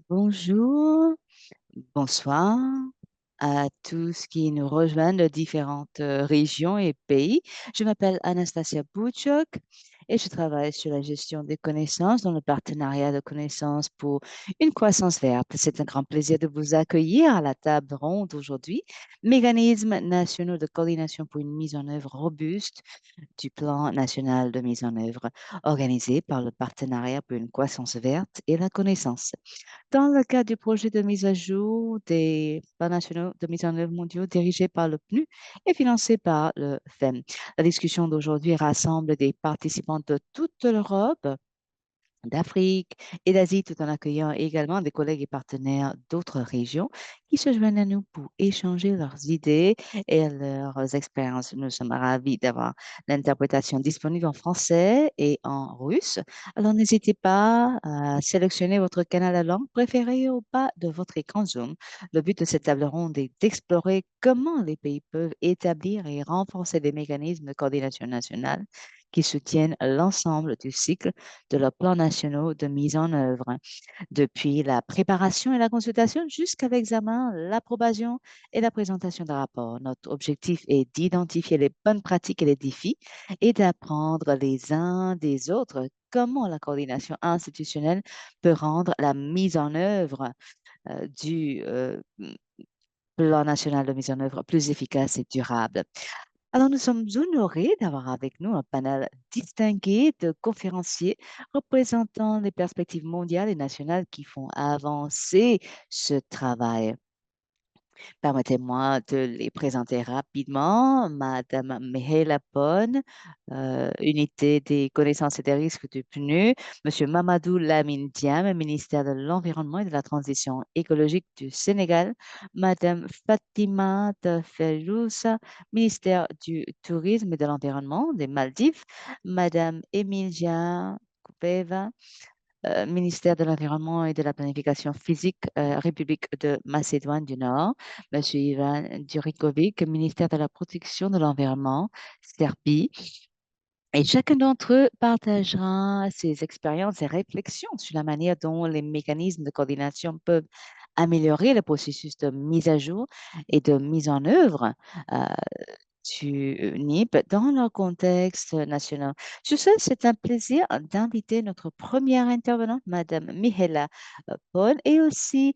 Bonjour, bonsoir à tous qui nous rejoignent de différentes régions et pays. Je m'appelle Anastasia Bouchok et je travaille sur la gestion des connaissances dans le partenariat de connaissances pour une croissance verte. C'est un grand plaisir de vous accueillir à la table ronde aujourd'hui. Mécanismes nationaux de coordination pour une mise en œuvre robuste du plan national de mise en œuvre organisé par le partenariat pour une croissance verte et la connaissance. Dans le cadre du projet de mise à jour des plans nationaux de mise en œuvre mondiaux dirigé par le PNU et financé par le FEM, la discussion d'aujourd'hui rassemble des participants de toute l'Europe, d'Afrique et d'Asie, tout en accueillant également des collègues et partenaires d'autres régions qui se joignent à nous pour échanger leurs idées et leurs expériences. Nous sommes ravis d'avoir l'interprétation disponible en français et en russe. Alors, n'hésitez pas à sélectionner votre canal à langue préféré au bas de votre écran Zoom. Le but de cette table ronde est d'explorer comment les pays peuvent établir et renforcer des mécanismes de coordination nationale qui soutiennent l'ensemble du cycle de leurs plans nationaux de mise en œuvre, depuis la préparation et la consultation jusqu'à l'examen, l'approbation et la présentation d'un rapport. Notre objectif est d'identifier les bonnes pratiques et les défis et d'apprendre les uns des autres comment la coordination institutionnelle peut rendre la mise en œuvre du plan national de mise en œuvre plus efficace et durable. Alors, nous sommes honorés d'avoir avec nous un panel distingué de conférenciers représentant les perspectives mondiales et nationales qui font avancer ce travail. Permettez-moi de les présenter rapidement. Madame Mihaela Pon, Unité des connaissances et des risques du PNU. Monsieur Mamadou Lamine Diam, ministère de l'Environnement et de la Transition écologique du Sénégal. Madame Fatima Ferouza, ministère du Tourisme et de l'Environnement des Maldives. Madame Emilia Kupeva, ministère de l'Environnement et de la Planification physique, République de Macédoine du Nord. Monsieur Ivan Djurikovic, ministère de la Protection de l'Environnement, Serbie. Et chacun d'entre eux partagera ses expériences et réflexions sur la manière dont les mécanismes de coordination peuvent améliorer le processus de mise à jour et de mise en œuvre euh, du NIP dans leur contexte national. Sur ce, c'est un plaisir d'inviter notre première intervenante, Madame Mihaela Paul, et aussi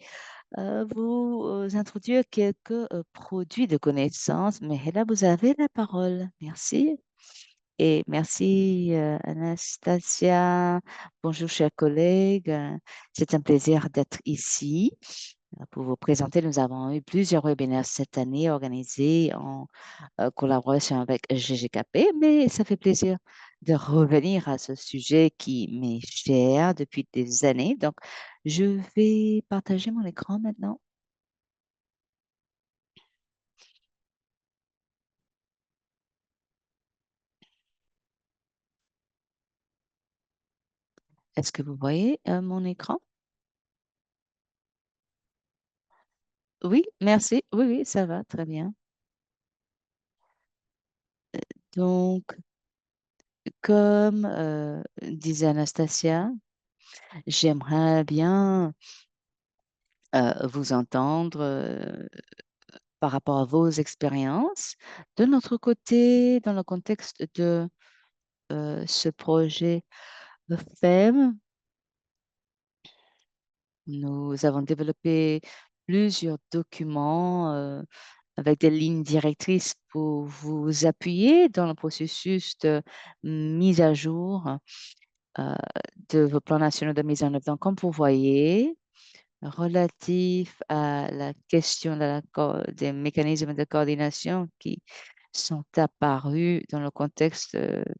vous introduire quelques produits de connaissance. Mihaela, vous avez la parole. Merci. Et merci, Anastasia. Bonjour, chers collègues. C'est un plaisir d'être ici pour vous présenter. Nous avons eu plusieurs webinaires cette année organisés en collaboration avec GGKP, mais ça fait plaisir de revenir à ce sujet qui m'est cher depuis des années. Donc, je vais partager mon écran maintenant. Est-ce que vous voyez mon écran? Oui, merci. Oui, oui, ça va, très bien. Donc, comme disait Anastasia, j'aimerais bien vous entendre par rapport à vos expériences. De notre côté, dans le contexte de ce projet FEM, nous avons développé plusieurs documents avec des lignes directrices pour vous appuyer dans le processus de mise à jour euh, de vos plans nationaux de mise en œuvre. Donc, comme vous voyez, relatif à la question de des mécanismes de coordination qui sont apparus dans le contexte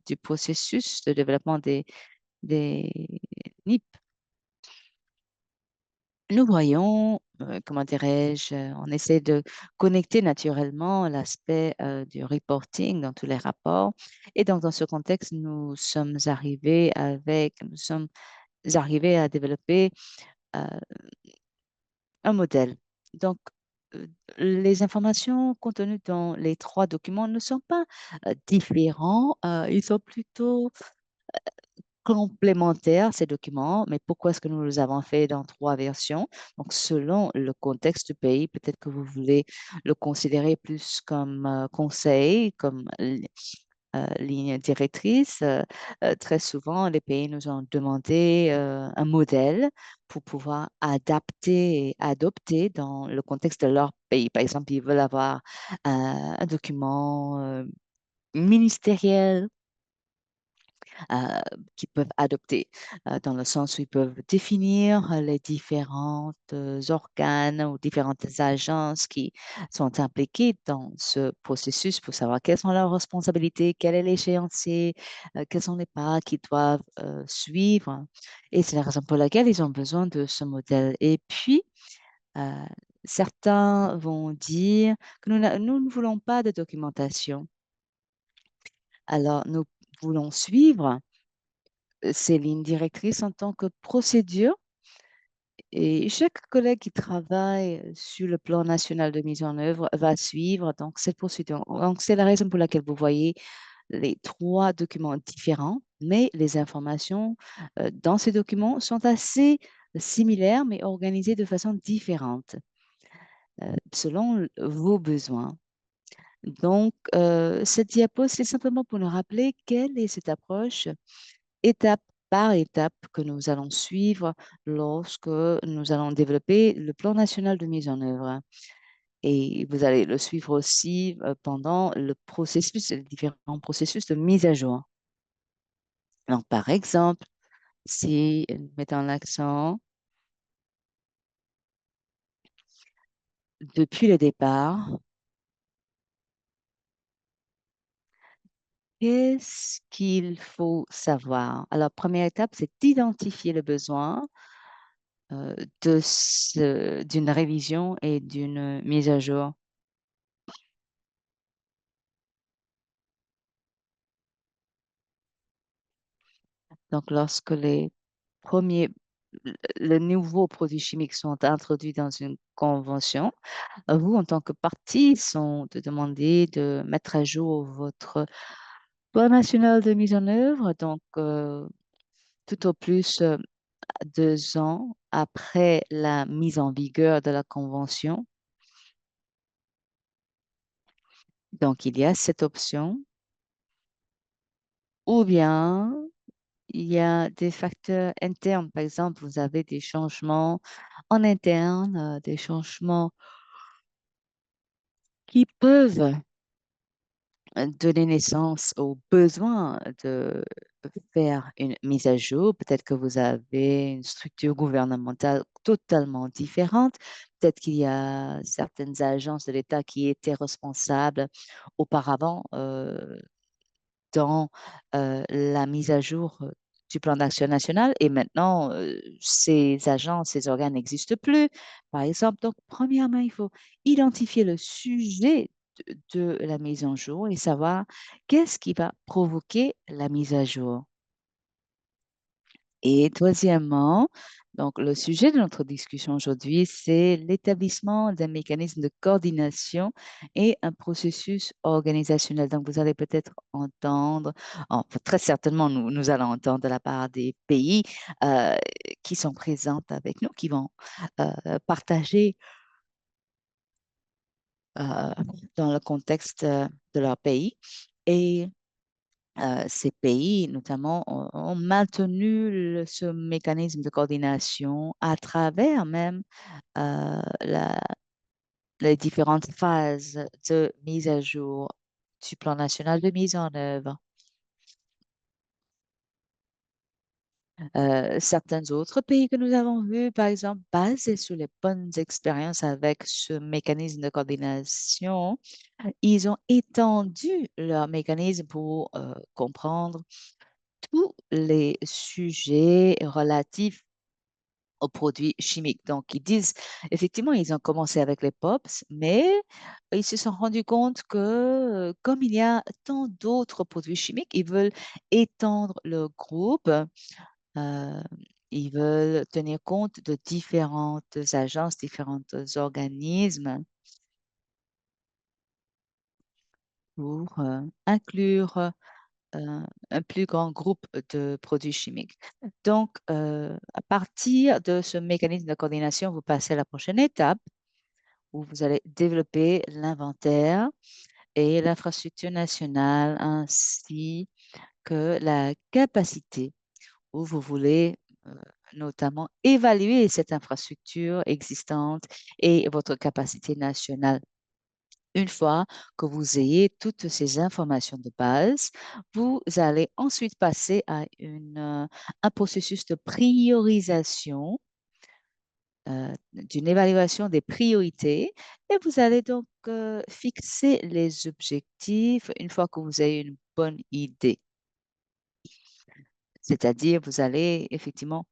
du processus de développement des NIP. Nous voyons, comment dirais-je, on essaie de connecter naturellement l'aspect du reporting dans tous les rapports. Et donc, dans ce contexte, nous sommes arrivés à développer euh, un modèle. Donc, euh, les informations contenues dans les trois documents ne sont pas différents, ils sont plutôt complémentaires, ces documents, mais pourquoi est-ce que nous les avons fait dans trois versions? Donc, selon le contexte du pays, peut-être que vous voulez le considérer plus comme conseil, comme ligne directrice. Très souvent, les pays nous ont demandé un modèle pour pouvoir adapter et adopter dans le contexte de leur pays. Par exemple, ils veulent avoir un document ministériel euh, qu'ils peuvent adopter, dans le sens où ils peuvent définir les différentes organes ou différentes agences qui sont impliquées dans ce processus pour savoir quelles sont leurs responsabilités, quel est l'échéancier, quels sont les pas qu'ils doivent suivre. Et c'est la raison pour laquelle ils ont besoin de ce modèle. Et puis, euh, certains vont dire que nous ne voulons pas de documentation. Alors, nous voulons suivre ces lignes directrices en tant que procédure. Et chaque collègue qui travaille sur le plan national de mise en œuvre va suivre donc cette procédure. Donc, c'est la raison pour laquelle vous voyez les trois documents différents, mais les informations dans ces documents sont assez similaires, mais organisées de façon différente selon vos besoins. Donc, cette diapo, c'est simplement pour nous rappeler quelle est cette approche étape par étape que nous allons suivre lorsque nous allons développer le plan national de mise en œuvre. Et vous allez le suivre aussi pendant le processus, les différents processus de mise à jour. Donc, par exemple, si nous mettons l'accent depuis le départ, qu'est-ce qu'il faut savoir? Alors, première étape, c'est d'identifier le besoin d'une révision et d'une mise à jour. Donc, lorsque premiers, les nouveaux produits chimiques sont introduits dans une convention, vous, en tant que partie, sont de demander de mettre à jour votre plan national de mise en œuvre. Donc, tout au plus 2 ans après la mise en vigueur de la convention. Donc, il y a cette option. Ou bien, il y a des facteurs internes. Par exemple, vous avez des changements en interne, des changements qui peuvent donner naissance au besoin de faire une mise à jour. Peut-être que vous avez une structure gouvernementale totalement différente. Peut-être qu'il y a certaines agences de l'État qui étaient responsables auparavant dans la mise à jour du plan d'action national et maintenant, ces agences, ces organes n'existent plus, par exemple. Donc, premièrement, il faut identifier le sujet de la mise en jour et savoir qu'est-ce qui va provoquer la mise à jour. Et troisièmement, donc le sujet de notre discussion aujourd'hui, c'est l'établissement d'un mécanisme de coordination et un processus organisationnel. Donc, vous allez peut-être entendre, très certainement, nous allons entendre de la part des pays euh, qui sont présents avec nous, qui vont partager euh, dans le contexte de leur pays. Et ces pays, notamment, ont maintenu ce mécanisme de coordination à travers même les différentes phases de mise à jour du plan national de mise en œuvre. Certains autres pays que nous avons vus, par exemple, basés sur les bonnes expériences avec ce mécanisme de coordination, ils ont étendu leur mécanisme pour comprendre tous les sujets relatifs aux produits chimiques. Donc, ils disent, effectivement, ils ont commencé avec les POPs, mais ils se sont rendus compte que comme il y a tant d'autres produits chimiques, ils veulent étendre le groupe, euh, ils veulent tenir compte de différentes agences, différents organismes pour inclure un plus grand groupe de produits chimiques. Donc, à partir de ce mécanisme de coordination, vous passez à la prochaine étape où vous allez développer l'inventaire et l'infrastructure nationale ainsi que la capacité où vous voulez euh, notamment évaluer cette infrastructure existante et votre capacité nationale. Une fois que vous ayez toutes ces informations de base, vous allez ensuite passer à un processus de priorisation, d'une évaluation des priorités, et vous allez donc fixer les objectifs une fois que vous avez une bonne idée. C'est-à-dire, vous allez effectivement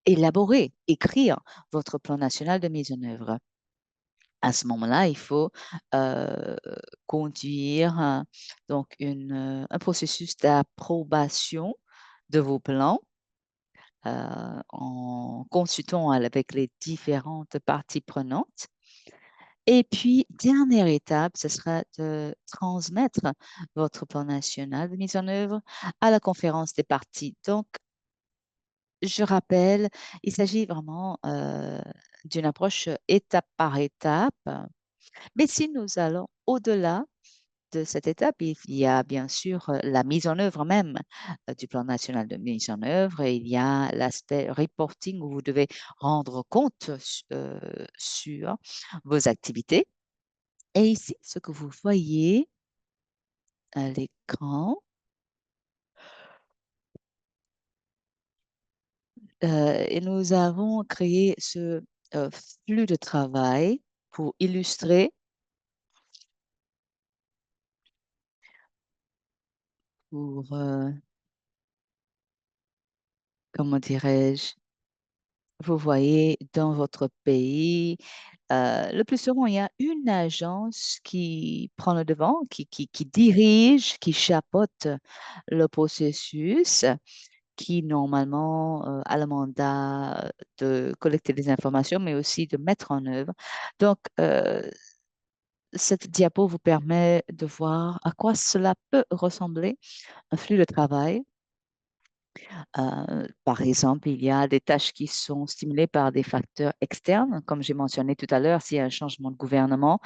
élaborer, écrire votre plan national de mise en œuvre. À ce moment-là, il faut euh, conduire donc un processus d'approbation de vos plans en consultant avec les différentes parties prenantes. Et puis, dernière étape, ce sera de transmettre votre plan national de mise en œuvre à la conférence des parties. Donc, je rappelle, il s'agit vraiment d'une approche étape par étape. Mais si nous allons au-delà de cette étape, il y a bien sûr la mise en œuvre même du plan national de mise en œuvre et il y a l'aspect reporting où vous devez rendre compte sur vos activités. Et ici, ce que vous voyez à l'écran, et nous avons créé ce euh, flux de travail pour illustrer, pour, comment dirais-je, vous voyez dans votre pays, le plus souvent, il y a une agence qui prend le devant, qui dirige, qui chapeaute le processus, qui normalement a le mandat de collecter des informations, mais aussi de mettre en œuvre. Donc, cette diapo vous permet de voir à quoi cela peut ressembler, un flux de travail. Par exemple, il y a des tâches qui sont stimulées par des facteurs externes, comme j'ai mentionné tout à l'heure, s'il y a un changement de gouvernement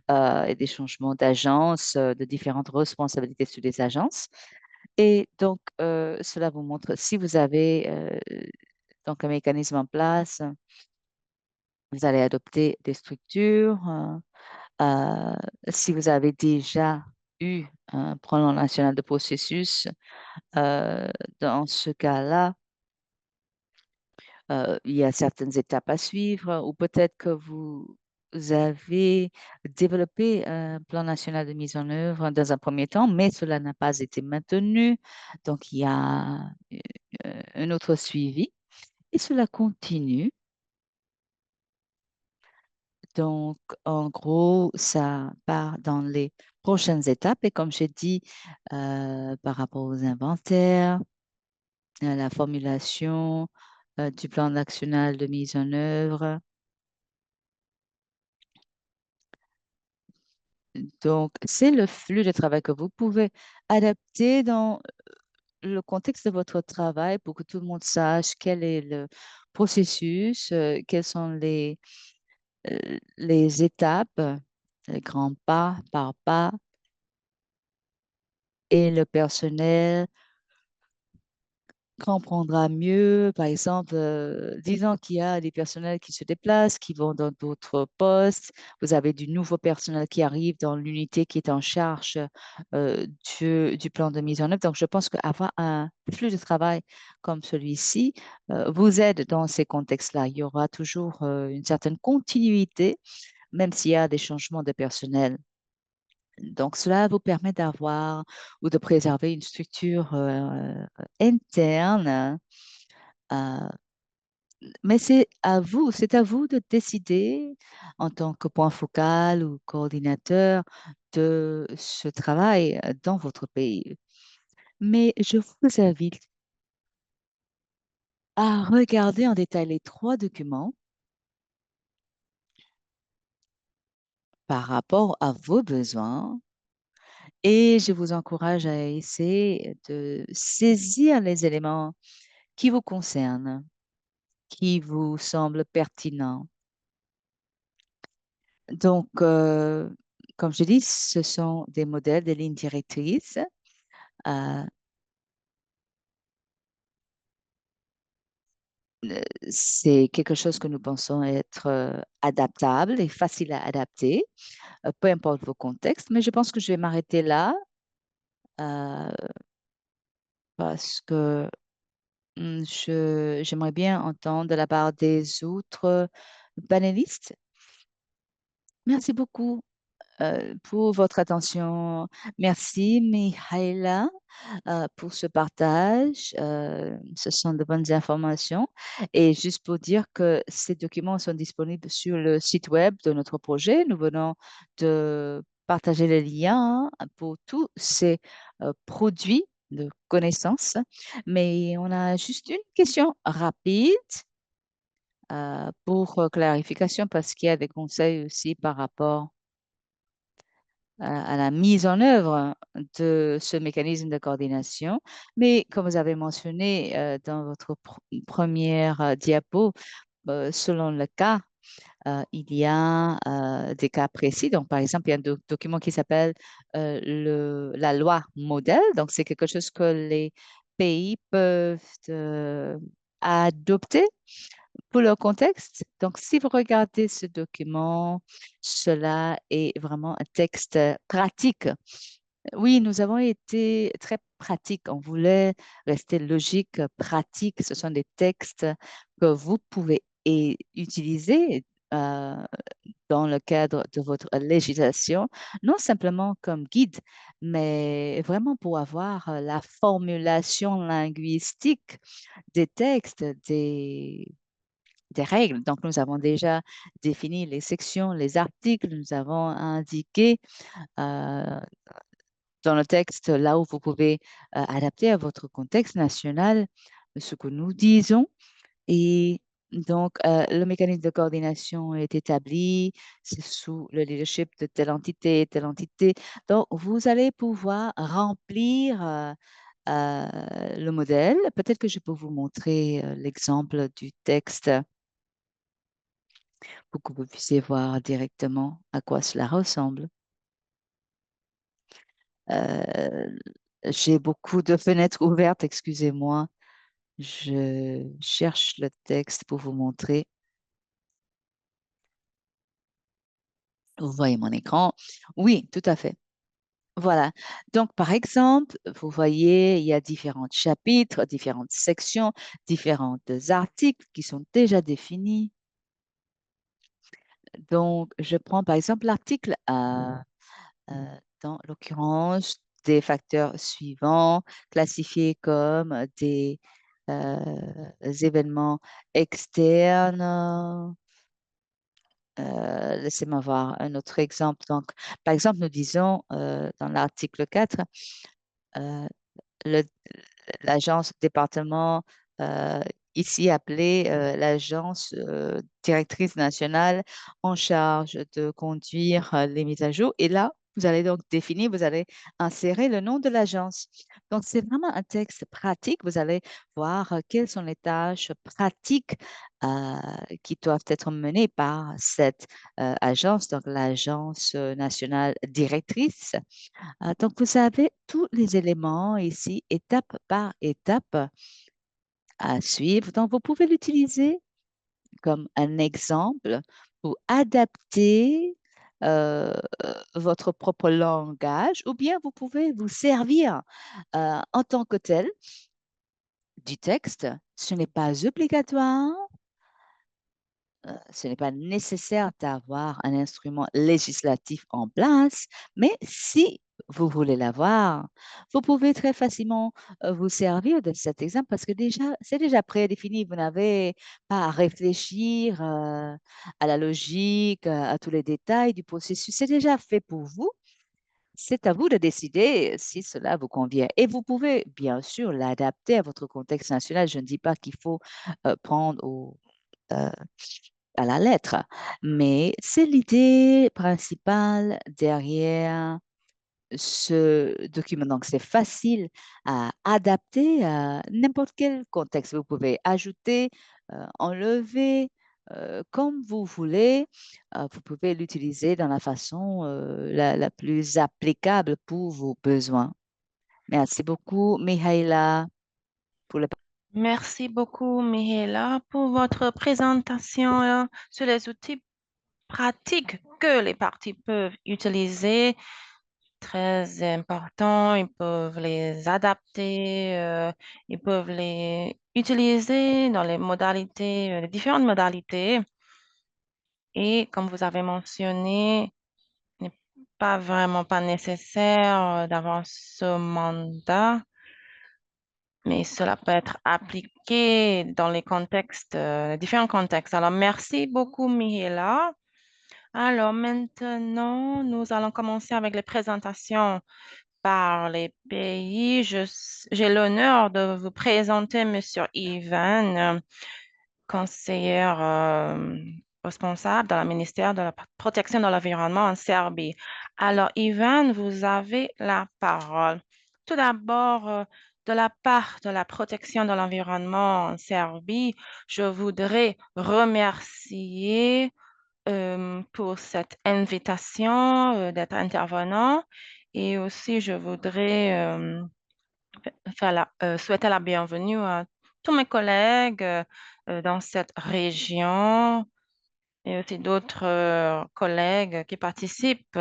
et des changements d'agences, de différentes responsabilités sur les agences. Et donc, cela vous montre si vous avez donc un mécanisme en place, vous allez adopter des structures. Euh, si vous avez déjà eu un plan national de processus, euh, dans ce cas-là, il y a certaines étapes à suivre ou peut-être que vous avez développé un plan national de mise en œuvre dans un premier temps, mais cela n'a pas été maintenu. Donc, il y a un autre suivi et cela continue. Donc, en gros, ça part dans les prochaines étapes et comme j'ai dit, par rapport aux inventaires, la formulation du plan national de mise en œuvre. Donc, c'est le flux de travail que vous pouvez adapter dans le contexte de votre travail pour que tout le monde sache quel est le processus, quelles sont les étapes, les grands pas par pas, et le personnel comprendra mieux, par exemple, disons qu'il y a des personnels qui se déplacent, qui vont dans d'autres postes, vous avez du nouveau personnel qui arrive dans l'unité qui est en charge du plan de mise en œuvre. Donc, je pense qu'avoir un flux de travail comme celui-ci vous aide dans ces contextes-là. Il y aura toujours une certaine continuité, même s'il y a des changements de personnel. Donc, cela vous permet d'avoir ou de préserver une structure interne, euh, mais c'est à vous de décider en tant que point focal ou coordinateur de ce travail dans votre pays. Mais je vous invite à regarder en détail les trois documents par rapport à vos besoins Et je vous encourage à essayer de saisir les éléments qui vous concernent, qui vous semblent pertinents. Donc, comme je dis, ce sont des modèles, des lignes directrices. Euh, c'est quelque chose que nous pensons être adaptable et facile à adapter, peu importe vos contextes. Mais je pense que je vais m'arrêter là euh, parce que j'aimerais bien entendre de la part des autres panélistes. Merci beaucoup pour votre attention. Merci, Mihaila, pour ce partage. Ce sont de bonnes informations. Et juste pour dire que ces documents sont disponibles sur le site web de notre projet. Nous venons de partager les liens pour tous ces produits de connaissances. Mais on a juste une question rapide pour clarification parce qu'il y a des conseils aussi par rapport à la mise en œuvre de ce mécanisme de coordination. Mais comme vous avez mentionné dans votre première diapo, selon le cas, il y a des cas précis. Donc, par exemple, il y a un document qui s'appelle la loi modèle. Donc, c'est quelque chose que les pays peuvent adopter pour leur contexte. Donc, si vous regardez ce document, cela est vraiment un texte pratique. Oui, nous avons été très pratiques. On voulait rester logique, pratique. Ce sont des textes que vous pouvez utiliser euh, dans le cadre de votre législation, non simplement comme guide, mais vraiment pour avoir la formulation linguistique des textes, des règles. Donc, nous avons déjà défini les sections, les articles, nous avons indiqué euh, dans le texte là où vous pouvez adapter à votre contexte national ce que nous disons. Et donc, le mécanisme de coordination est établi, c'est sous le leadership de telle entité, telle entité. Donc, vous allez pouvoir remplir le modèle. Peut-être que je peux vous montrer l'exemple du texte pour que vous puissiez voir directement à quoi cela ressemble. Euh, j'ai beaucoup de fenêtres ouvertes, excusez-moi. Je cherche le texte pour vous montrer. Vous voyez mon écran? Oui, tout à fait. Voilà. Donc, par exemple, vous voyez, il y a différents chapitres, différentes sections, différents articles qui sont déjà définis. Donc, je prends par exemple l'article A. Dans l'occurrence des facteurs suivants classifiés comme des événements externes. Laissez-moi voir un autre exemple. Donc, par exemple, nous disons dans l'article 4, euh, le- l'agence département, euh, ici appelée l'agence directrice nationale en charge de conduire les mises à jour. Et là, vous allez donc définir, vous allez insérer le nom de l'agence. Donc, c'est vraiment un texte pratique. Vous allez voir quelles sont les tâches pratiques euh, qui doivent être menées par cette agence, donc l'agence nationale directrice. Donc, vous avez tous les éléments ici, étape par étape, à suivre. Donc, vous pouvez l'utiliser comme un exemple pour adapter euh, votre propre langage ou bien vous pouvez vous servir en tant que tel du texte. Ce n'est pas obligatoire. Ce n'est pas nécessaire d'avoir un instrument législatif en place, mais si vous voulez l'avoir, vous pouvez très facilement vous servir de cet exemple parce que déjà, c'est déjà prédéfini. Vous n'avez pas à réfléchir à la logique, à tous les détails du processus. C'est déjà fait pour vous. C'est à vous de décider si cela vous convient. Et vous pouvez bien sûr l'adapter à votre contexte national. Je ne dis pas qu'il faut prendre euh, à la lettre. Mais c'est l'idée principale derrière ce document. Donc, c'est facile à adapter à n'importe quel contexte. Vous pouvez ajouter, enlever, comme vous voulez. Vous pouvez l'utiliser dans la façon la plus applicable pour vos besoins. Merci beaucoup, Mihaila, pour le... Merci beaucoup, Mihaela, pour votre présentation sur les outils pratiques que les parties peuvent utiliser. Très important, ils peuvent les adapter, ils peuvent les utiliser dans les modalités, les différentes modalités. Et comme vous avez mentionné, il n'est pas nécessaire d'avoir ce mandat, mais cela peut être appliqué dans les contextes, les différents contextes. Alors, merci beaucoup, Mihaela. Alors, maintenant, nous allons commencer avec les présentations par les pays. J'ai l'honneur de vous présenter Monsieur Ivan, conseillère responsable dans le ministère de la Protection de l'Environnement en Serbie. Alors, Ivan, vous avez la parole. Tout d'abord, de la part de la protection de l'environnement en Serbie, je voudrais remercier pour cette invitation d'être intervenant et aussi je voudrais souhaiter la bienvenue à tous mes collègues dans cette région et aussi d'autres collègues qui participent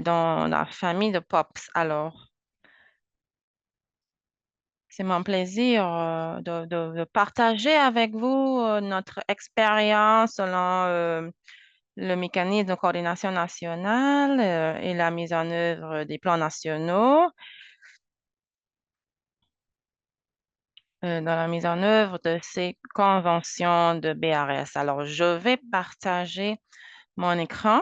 dans la famille de POPS. Alors, c'est mon plaisir de partager avec vous notre expérience selon le mécanisme de coordination nationale et la mise en œuvre des plans nationaux, dans la mise en œuvre de ces conventions de BRS. Alors, je vais partager mon écran.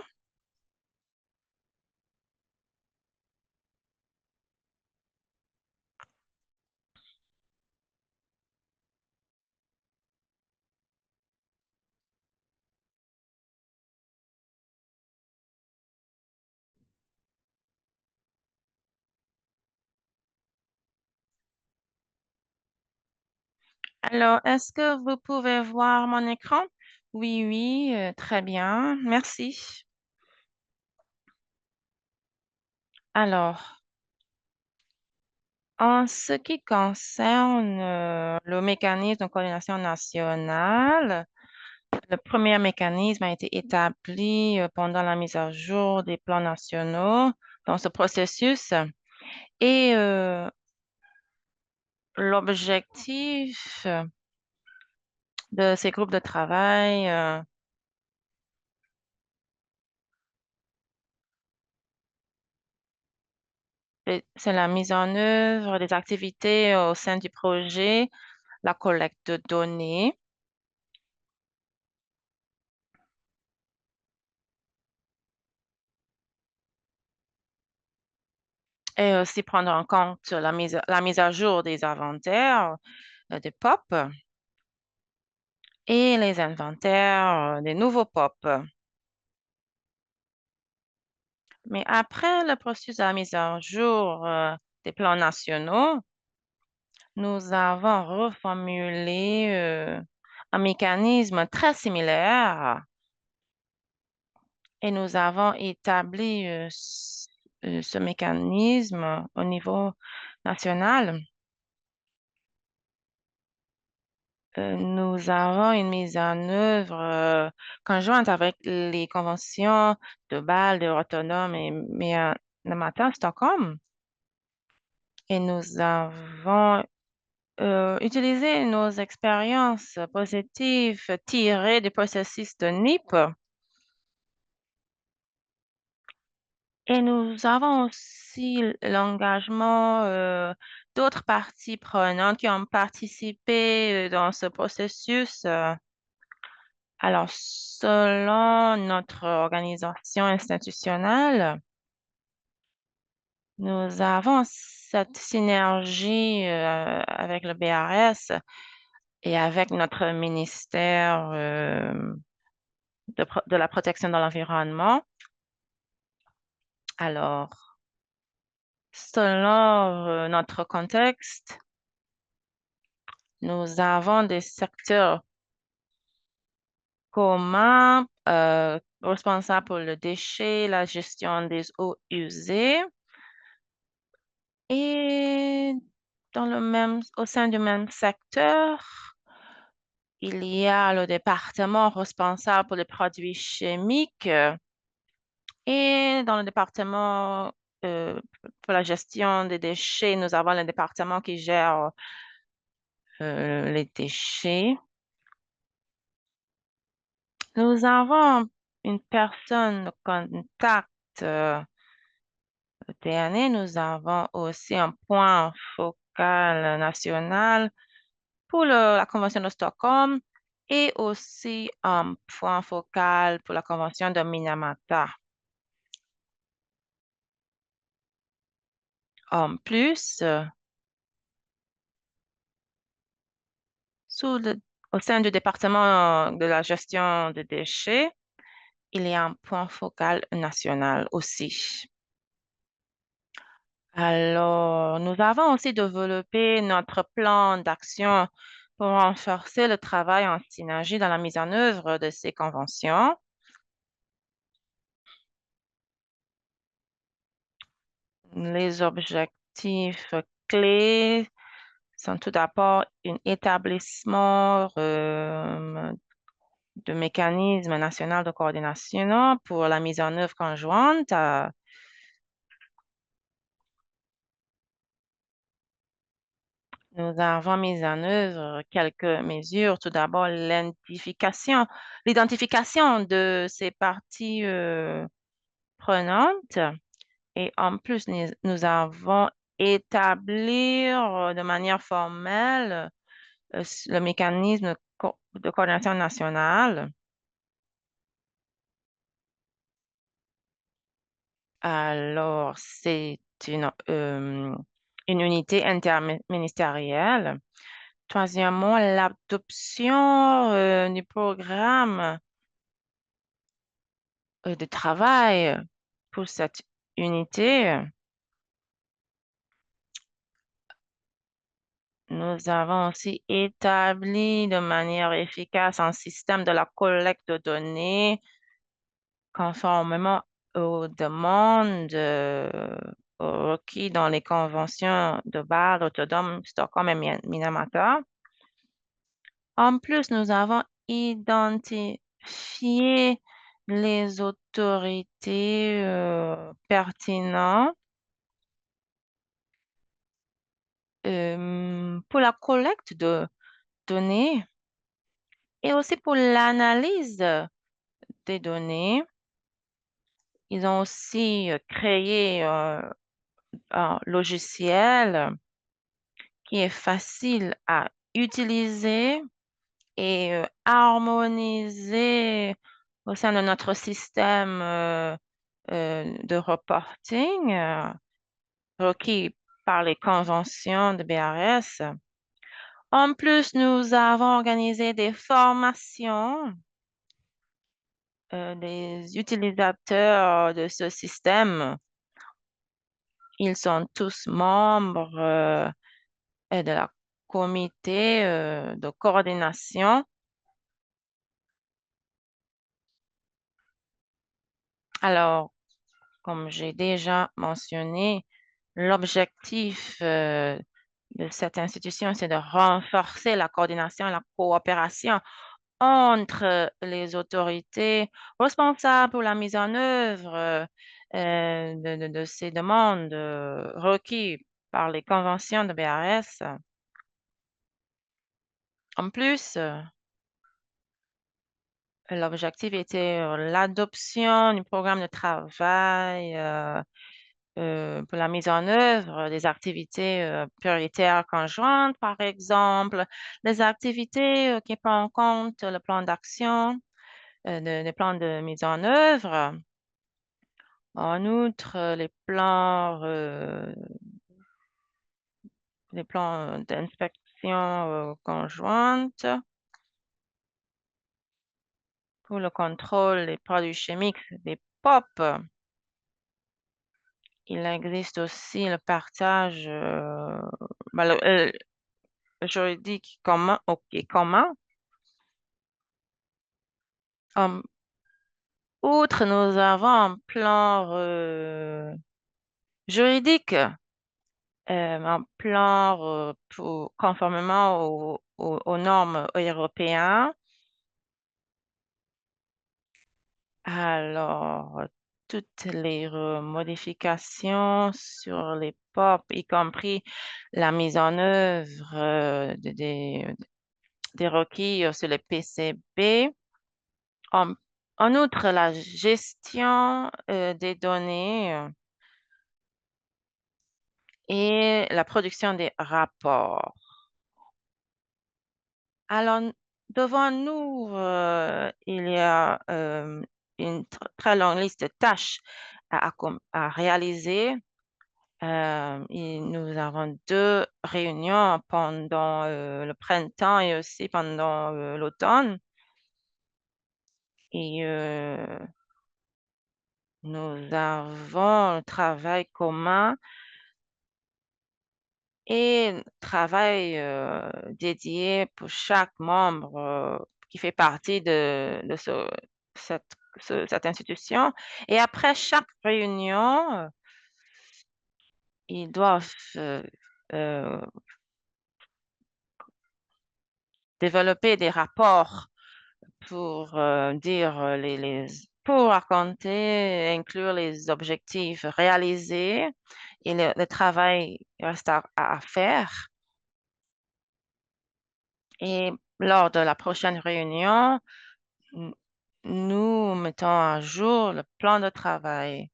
Alors, est-ce que vous pouvez voir mon écran? Oui, oui, très bien. Merci. Alors, en ce qui concerne le mécanisme de coordination nationale, le premier mécanisme a été établi pendant la mise à jour des plans nationaux dans ce processus et l'objectif de ces groupes de travail, c'est la mise en œuvre des activités au sein du projet, la collecte de données et aussi prendre en compte la mise à jour des inventaires des POP et les inventaires des nouveaux POP. Mais après le processus de la mise à jour des plans nationaux, nous avons reformulé un mécanisme très similaire et nous avons établi ce mécanisme au niveau national. Nous avons une mise en œuvre conjointe avec les conventions de Bâle, de Rotterdam et Minamata, Stockholm. Et nous avons utilisé nos expériences positives tirées du processus de NIP. Et nous avons aussi l'engagement d'autres parties prenantes qui ont participé dans ce processus. Alors, selon notre organisation institutionnelle, nous avons cette synergie avec le BRS et avec notre ministère de la protection de l'environnement. Alors, Selon notre contexte, nous avons des secteurs communs responsables pour le déchet, la gestion des eaux usées et au sein du même secteur, il y a le département responsable pour les produits chimiques et dans le département pour la gestion des déchets, nous avons le département qui gère les déchets. Nous avons une personne de contact dernier. Nous avons aussi un point focal national pour la Convention de Stockholm et aussi un point focal pour la Convention de Minamata. En plus, au sein du département de la gestion des déchets, il y a un point focal national aussi. Alors, nous avons aussi développé notre plan d'action pour renforcer le travail en synergie dans la mise en œuvre de ces conventions. Les objectifs clés sont tout d'abord un établissement de mécanismes national de coordination pour la mise en œuvre conjointe. Nous avons mis en œuvre quelques mesures. Tout d'abord, l'identification de ces parties prenantes. Et en plus, nous avons établi de manière formelle le mécanisme de coordination nationale. Alors, c'est une unité interministérielle. Troisièmement, l'adoption du programme de travail pour cette unité. Nous avons aussi établi de manière efficace un système de la collecte de données conformément aux demandes requis dans les conventions de Bâle, Rotterdam, Stockholm et Minamata. En plus, nous avons identifié les autorités pertinentes pour la collecte de données et aussi pour l'analyse des données. Ils ont aussi créé un logiciel qui est facile à utiliser et harmonisé au sein de notre système de reporting requis par les conventions de BRS. En plus, nous avons organisé des formations des utilisateurs de ce système. Ils sont tous membres de la comité de coordination. Alors, comme j'ai déjà mentionné, l'objectif de cette institution, c'est de renforcer la coordination et la coopération entre les autorités responsables pour la mise en œuvre de ces demandes requises par les conventions de BRS. En plus, l'objectif était l'adoption du programme de travail pour la mise en œuvre des activités prioritaires conjointes, par exemple, les activités qui prennent en compte le plan d'action, les plans de mise en œuvre. En outre, les plans d'inspection conjointe pour le contrôle des produits chimiques, des POP. Il existe aussi le partage ben, juridique commun, ok, commun. Um, Outre, nous avons un plan juridique, un plan conformément aux normes européennes. Alors, toutes les modifications sur les POP, y compris la mise en œuvre des requis sur le PCB. En, en outre, la gestion des données et la production des rapports. Alors, devant nous, il y a une très longue liste de tâches à réaliser. Et nous avons deux réunions pendant le printemps et aussi pendant l'automne. Et nous avons un travail commun et un travail dédié pour chaque membre qui fait partie de cette, cette institution. Et après chaque réunion, ils doivent euh, développer des rapports pour dire pour raconter, inclure les objectifs réalisés et le travail reste à faire. Et lors de la prochaine réunion, n- nous mettons à jour le plan de travail.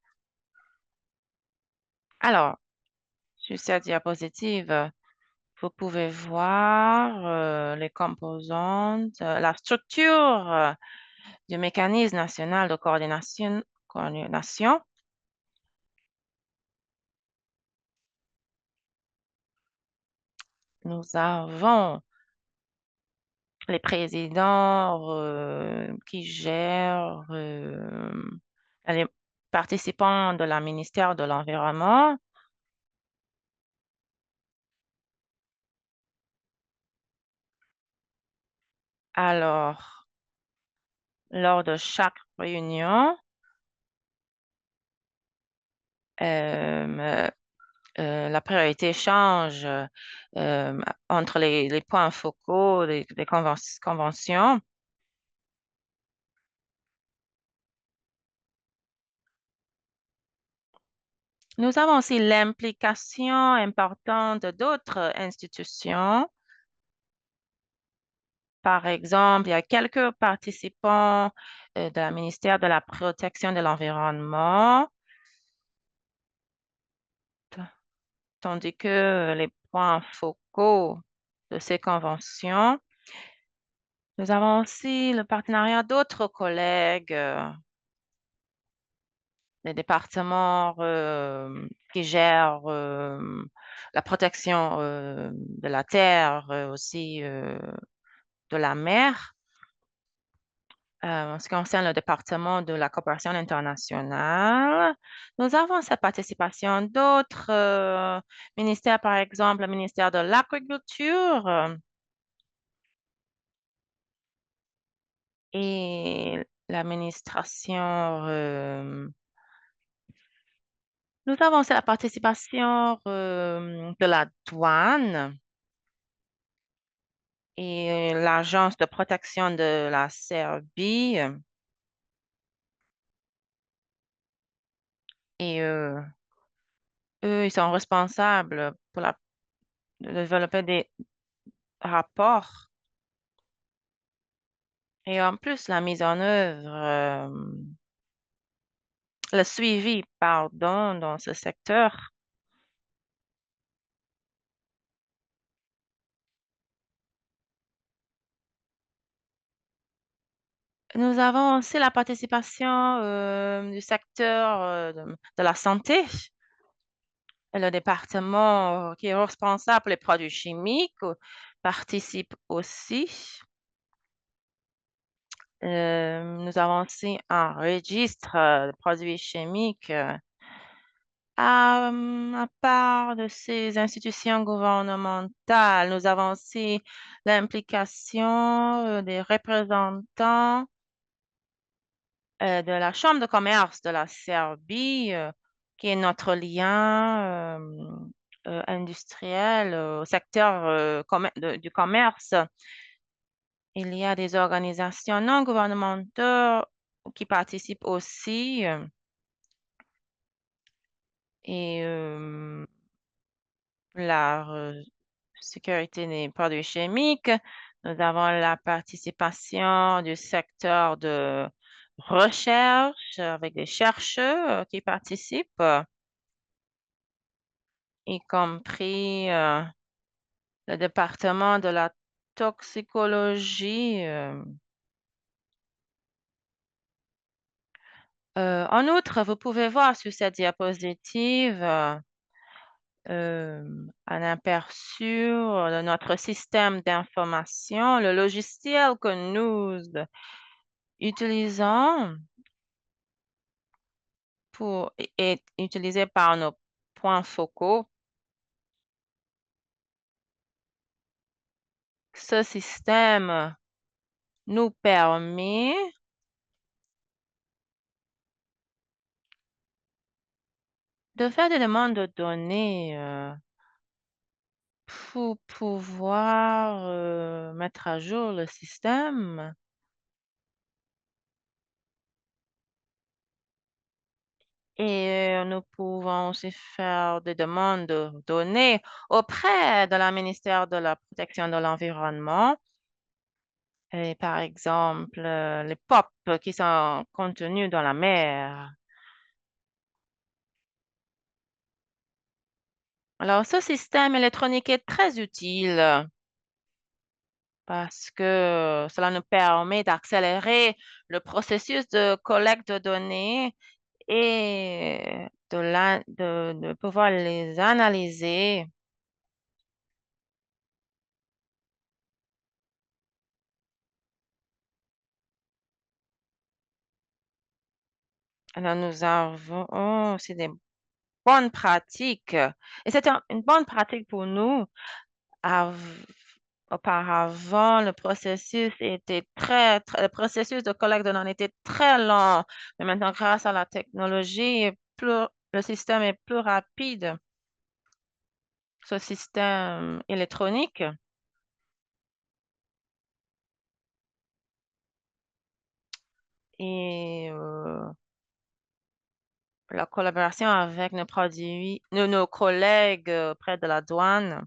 Alors, sur cette diapositive, vous pouvez voir les composantes, la structure du mécanisme national de coordination. Nous avons les présidents qui gèrent les participants de la ministère de l'Environnement. Alors, lors de chaque réunion, euh, la priorité change entre les points focaux des conventions. Nous avons aussi l'implication importante d'autres institutions. Par exemple, il y a quelques participants de la ministère de la Protection de l'Environnement, tandis que les points focaux de ces conventions, nous avons aussi le partenariat d'autres collègues, des départements qui gèrent la protection de la terre, aussi de la mer. En ce qui concerne le département de la coopération internationale, nous avons cette participation d'autres ministères, par exemple le ministère de l'Agriculture et l'administration. Nous avons aussi la participation de la douane et l'Agence de protection de la Serbie. Et eux, ils sont responsables pour de développer des rapports et en plus la mise en œuvre, le suivi, pardon, dans ce secteur. Nous avons aussi la participation du secteur de la santé. Le département qui est responsable pour les produits chimiques participe aussi. Nous avons aussi un registre de produits chimiques À part de ces institutions gouvernementales, nous avons aussi l'implication des représentants de la Chambre de commerce de la Serbie, qui est notre lien industriel au secteur du commerce. Il y a des organisations non gouvernementales qui participent aussi et la sécurité des produits chimiques. Nous avons la participation du secteur de recherche avec des chercheurs qui participent, y compris le département de la toxicologie. En outre, vous pouvez voir sur cette diapositive un aperçu de notre système d'information, le logiciel que nous utilisons est utilisé par nos points focaux. Ce système nous permet de faire des demandes de données pour pouvoir mettre à jour le système. Et nous pouvons aussi faire des demandes de données auprès de la ministère de la Protection de l'Environnement. Et par exemple, les POP qui sont contenus dans la mer. Alors, ce système électronique est très utile parce que cela nous permet d'accélérer le processus de collecte de données et de pouvoir les analyser. Alors, nous avons aussi des bonnes pratiques. Et c'est une bonne pratique pour nous. Av- Auparavant, le processus de collecte de données était très lent. Mais maintenant, grâce à la technologie, le système est plus rapide. Ce système électronique et la collaboration avec nos collègues près de la douane.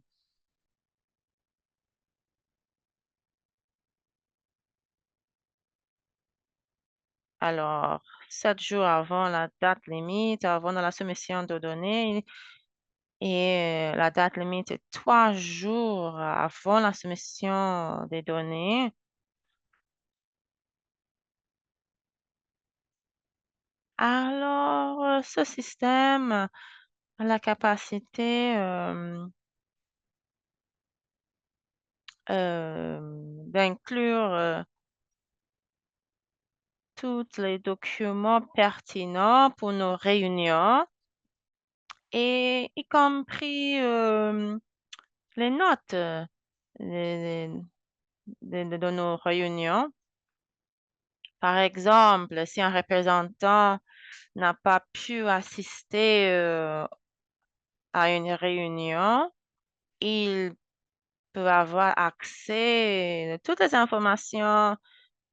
Alors, 7 jours avant la date limite, avant la soumission de données, et la date limite est 3 jours avant la soumission des données. Alors, ce système a la capacité d'inclure tous les documents pertinents pour nos réunions et y compris les notes les- de nos réunions. Par exemple, si un représentant n'a pas pu assister à une réunion, il peut avoir accès à toutes les informations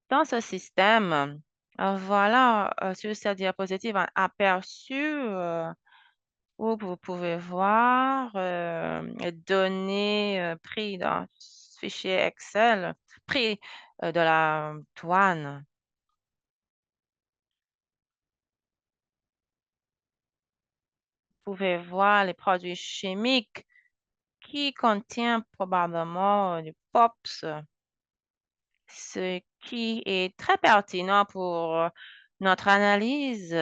dans ce système. Voilà, sur cette diapositive, un aperçu où vous pouvez voir les données prises dans ce fichier Excel, pris de la douane. Vous pouvez voir les produits chimiques qui contiennent probablement du POPs, ce qui est très pertinent pour nos analyses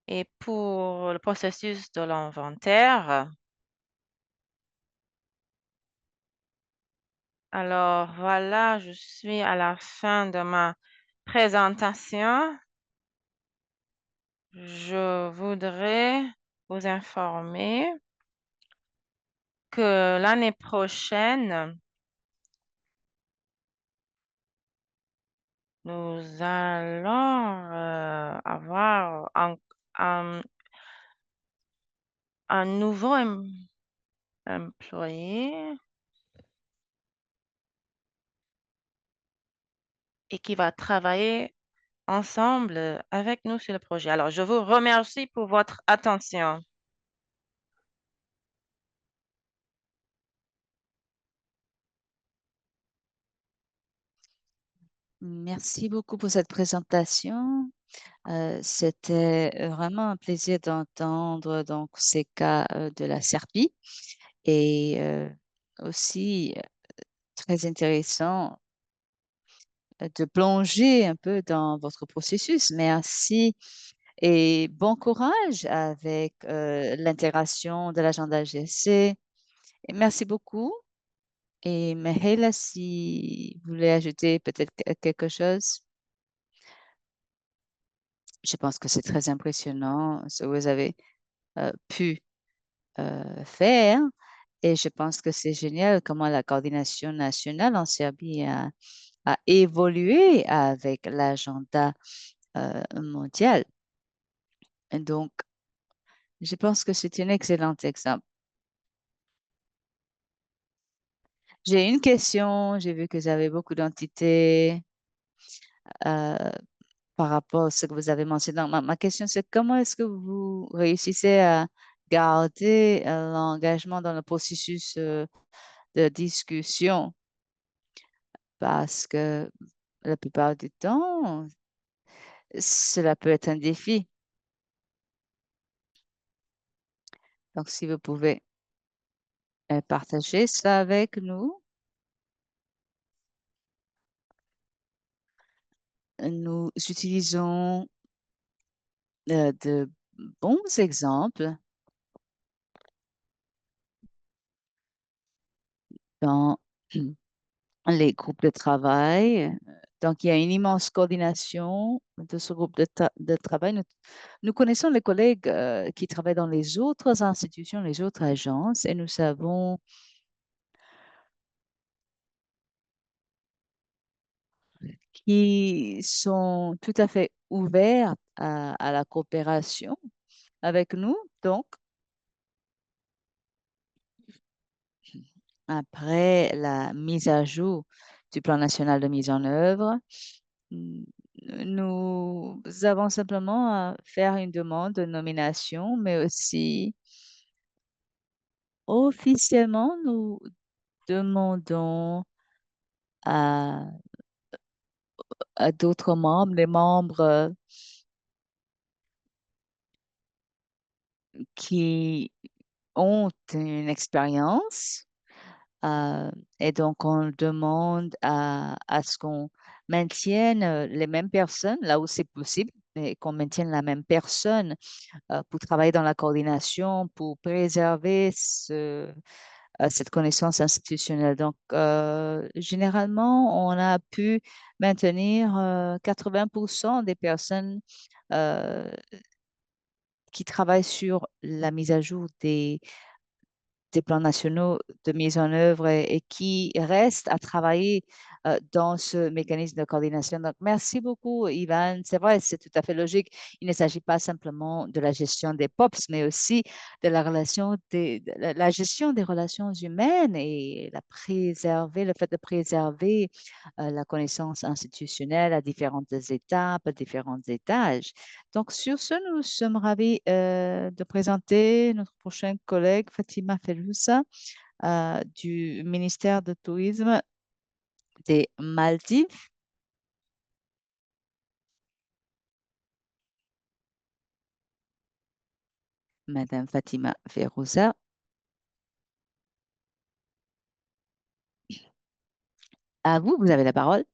et pour le processus de l'inventaire. Alors voilà, je suis à la fin de ma présentation. Je voudrais vous informer que l'année prochaine, nous allons avoir un- un nouveau employé et qui va travailler ensemble avec nous sur le projet. Alors, je vous remercie pour votre attention. Merci beaucoup pour cette présentation. C'était vraiment un plaisir d'entendre donc ces cas de la Serbie et aussi très intéressant de plonger un peu dans votre processus. Merci et bon courage avec l'intégration de l'agenda GSC. Et merci beaucoup. Et Mahela, si vous voulez ajouter peut-être quelque chose, je pense que c'est très impressionnant ce que vous avez pu faire. Et je pense que c'est génial comment la coordination nationale en Serbie a évolué avec l'agenda mondial. Et donc, je pense que c'est un excellent exemple. J'ai une question. J'ai vu que vous avez beaucoup d'entités euh, par rapport à ce que vous avez mentionné. Donc, ma question, c'est comment est-ce que vous réussissez à garder l'engagement dans le processus de discussion? Parce que la plupart du temps, cela peut être un défi. Donc, si vous pouvez partager ça avec nous, nous utilisons de bons exemples dans les groupes de travail. Donc, il y a une immense coordination de ce groupe de travail. Nous connaissons les collègues qui travaillent dans les autres institutions, les autres agences, et nous savons qu'ils sont tout à fait ouverts à la coopération avec nous. Donc, après la mise à jour du plan national de mise en œuvre, n- nous avons simplement à faire une demande de nomination, mais aussi officiellement, nous demandons à, à d'autres membres, les membres qui ont une expérience. Euh, et donc, on demande à ce qu'on maintienne les mêmes personnes là où c'est possible et qu'on maintienne la même personne pour travailler dans la coordination, pour préserver cette connaissance institutionnelle. Donc, généralement, on a pu maintenir 80% des personnes euh, qui travaillent sur la mise à jour des plans nationaux de mise en œuvre et qui restent à travailler dans ce mécanisme de coordination. Donc, merci beaucoup, Ivan. C'est vrai, c'est tout à fait logique. Il ne s'agit pas simplement de la gestion des POPs, mais aussi de la relation de la gestion des relations humaines et le fait de préserver la connaissance institutionnelle à différentes étapes, à différents étages. Donc, sur ce, nous sommes ravis de présenter notre prochain collègue, Fatima Felousa, du ministère de Tourisme des Maldives. Madame Fatima Ferouza, à vous, vous avez la parole.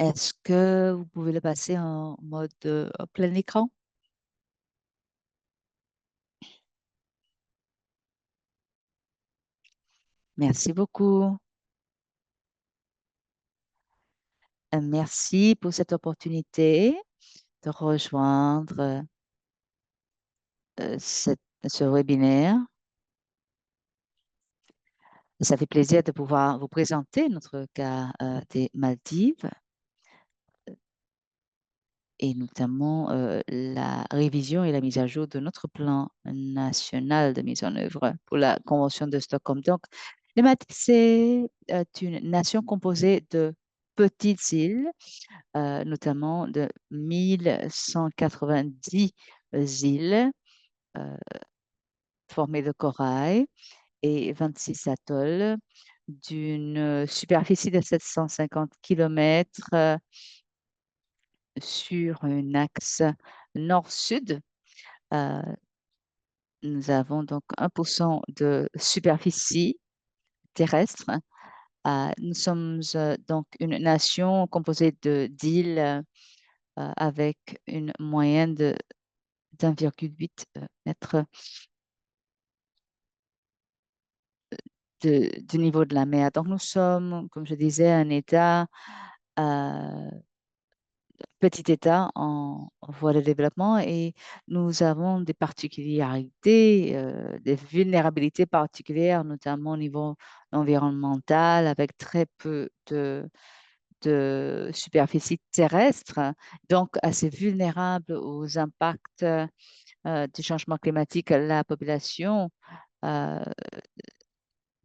Est-ce que vous pouvez le passer en mode plein écran? Merci beaucoup. Merci pour cette opportunité de rejoindre ce webinaire. Ça fait plaisir de pouvoir vous présenter notre cas des Maldives et notamment la révision et la mise à jour de notre plan national de mise en œuvre pour la Convention de Stockholm. Donc, les Maldives, c'est une nation composée de petites îles, notamment de 1190 îles euh, formées de corail et 26 atolls d'une superficie de 750 kilomètres sur un axe nord-sud. Euh, Nous avons donc 1% de superficie terrestre. Nous sommes donc une nation composée d'îles avec une moyenne de d'1,8 mètre du niveau de la mer. Donc nous sommes, comme je disais, un État euh, petit État en voie de développement et nous avons des particularités, des vulnérabilités particulières, notamment au niveau environnemental, avec très peu de superficie terrestre, donc assez vulnérable aux impacts du changement climatique. La population euh,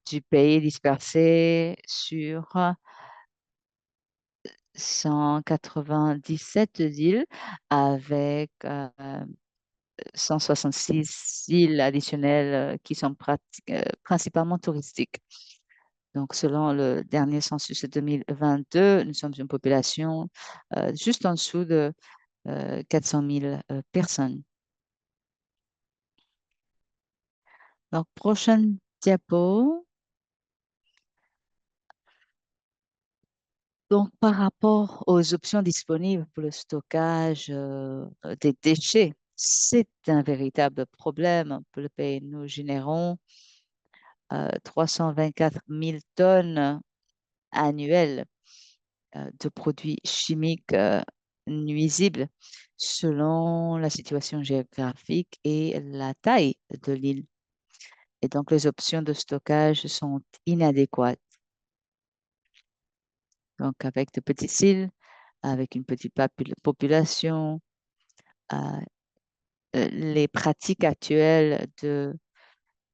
du pays est dispersée sur 197 îles avec 166 îles additionnelles qui sont principalement touristiques. Donc, selon le dernier census de 2022, nous sommes une population juste en dessous de 400 000 personnes. Donc, prochaine diapo. Donc, par rapport aux options disponibles pour le stockage des déchets, c'est un véritable problème pour le pays. Nous générons 324 000 tonnes annuelles de produits chimiques nuisibles selon la situation géographique et la taille de l'île. Et donc, les options de stockage sont inadéquates. Donc, avec de petites îles, avec une petite population, euh, les pratiques actuelles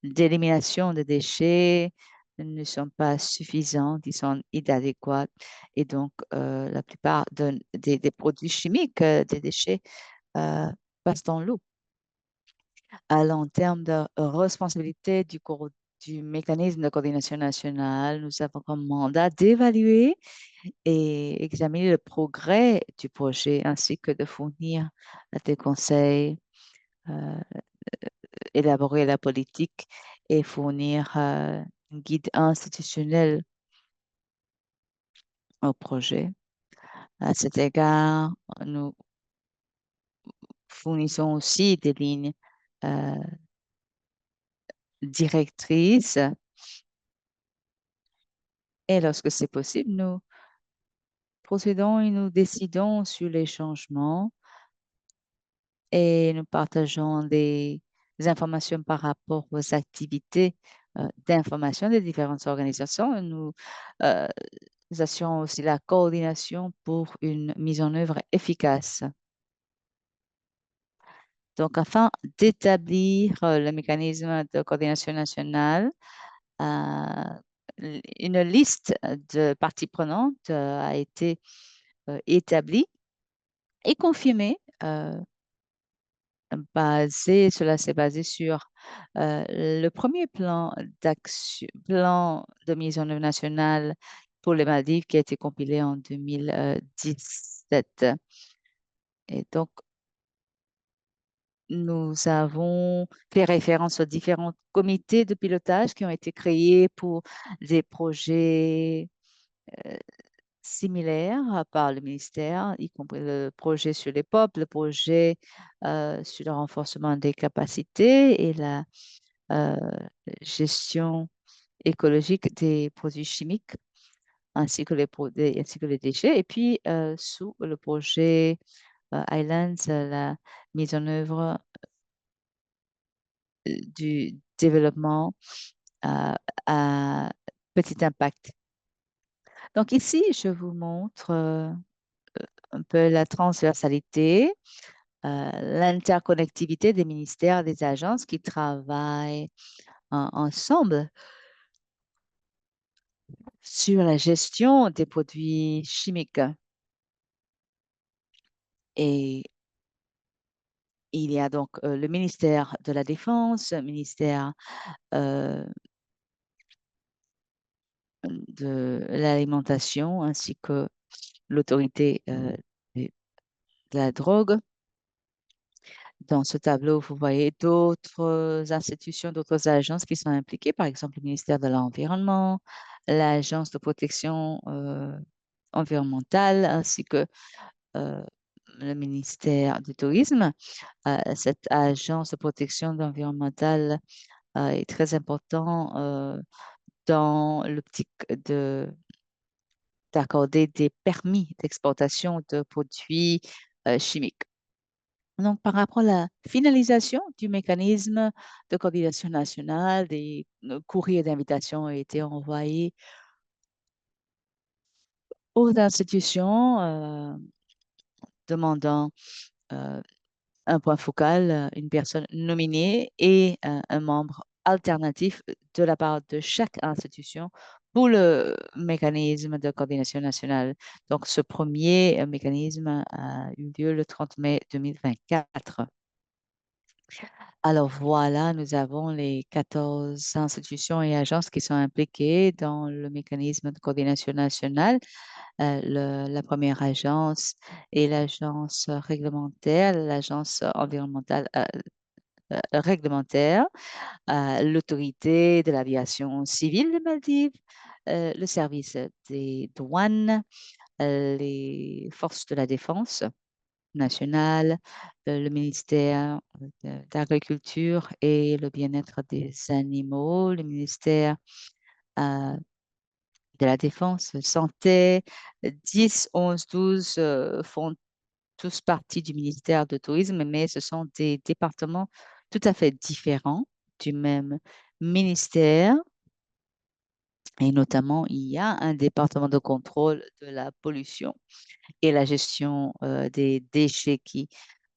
d'élimination des déchets ne sont pas suffisantes, ils sont inadéquates. Et donc, la plupart des produits chimiques, des déchets, euh, passent dans l'eau. Alors, en termes de responsabilité du mécanisme de coordination nationale, nous avons comme mandat d'évaluer et examiner le progrès du projet ainsi que de fournir des conseils, euh, élaborer la politique et fournir un guide institutionnel au projet. À cet égard, nous fournissons aussi des lignes euh, directrices et lorsque c'est possible, nous procédons et nous décidons sur les changements et nous partageons des informations par rapport aux activités d'information des différentes organisations. Euh, nous assurons aussi la coordination pour une mise en œuvre efficace. Donc, afin d'établir le mécanisme de coordination nationale, euh, une liste de parties prenantes a été établie et confirmée. Cela s'est basé sur le premier plan d'action, plan de mise en œuvre nationale pour les Maldives qui a été compilé en 2017. Et donc, nous avons fait référence aux différents comités de pilotage qui ont été créés pour des projets euh, similaires par le ministère, y compris le projet sur les POP, le projet sur le renforcement des capacités et la euh, gestion écologique des produits chimiques, ainsi que les déchets. Et puis, sous le projet Islands, la mise en œuvre du développement à, à petit impact. Donc ici, je vous montre un peu la transversalité, l'interconnectivité des ministères, des agences qui travaillent ensemble sur la gestion des produits chimiques. Et il y a donc le ministère de la Défense, le ministère euh, de l'Alimentation, ainsi que l'autorité de de la drogue. Dans ce tableau, vous voyez d'autres institutions, d'autres agences qui sont impliquées, par exemple le ministère de l'Environnement, l'Agence de protection environnementale, ainsi que euh, le ministère du Tourisme. Cette agence de protection environnementale est très important dans l'optique d'accorder des permis d'exportation de produits chimiques. Donc, par rapport à la finalisation du mécanisme de coordination nationale, des courriers d'invitation ont été envoyés aux institutions demandant euh, un point focal, une personne nominée et un membre alternatif de la part de chaque institution pour le mécanisme de coordination nationale. Donc, ce premier mécanisme a eu lieu le 30 mai 2024. Alors voilà, nous avons les 14 institutions et agences qui sont impliquées dans le mécanisme de coordination nationale. La première agence est l'agence réglementaire, l'agence environnementale réglementaire, l'autorité de l'aviation civile des Maldives, le service des douanes, les forces de la défense nationale, le ministère d'Agriculture et le bien-être des animaux, le ministère euh, de la Défense, Santé, 10, 11, 12 font tous partie du ministère de Tourisme, mais ce sont des départements tout à fait différents du même ministère. Et notamment, il y a un département de contrôle de la pollution et la gestion des déchets qui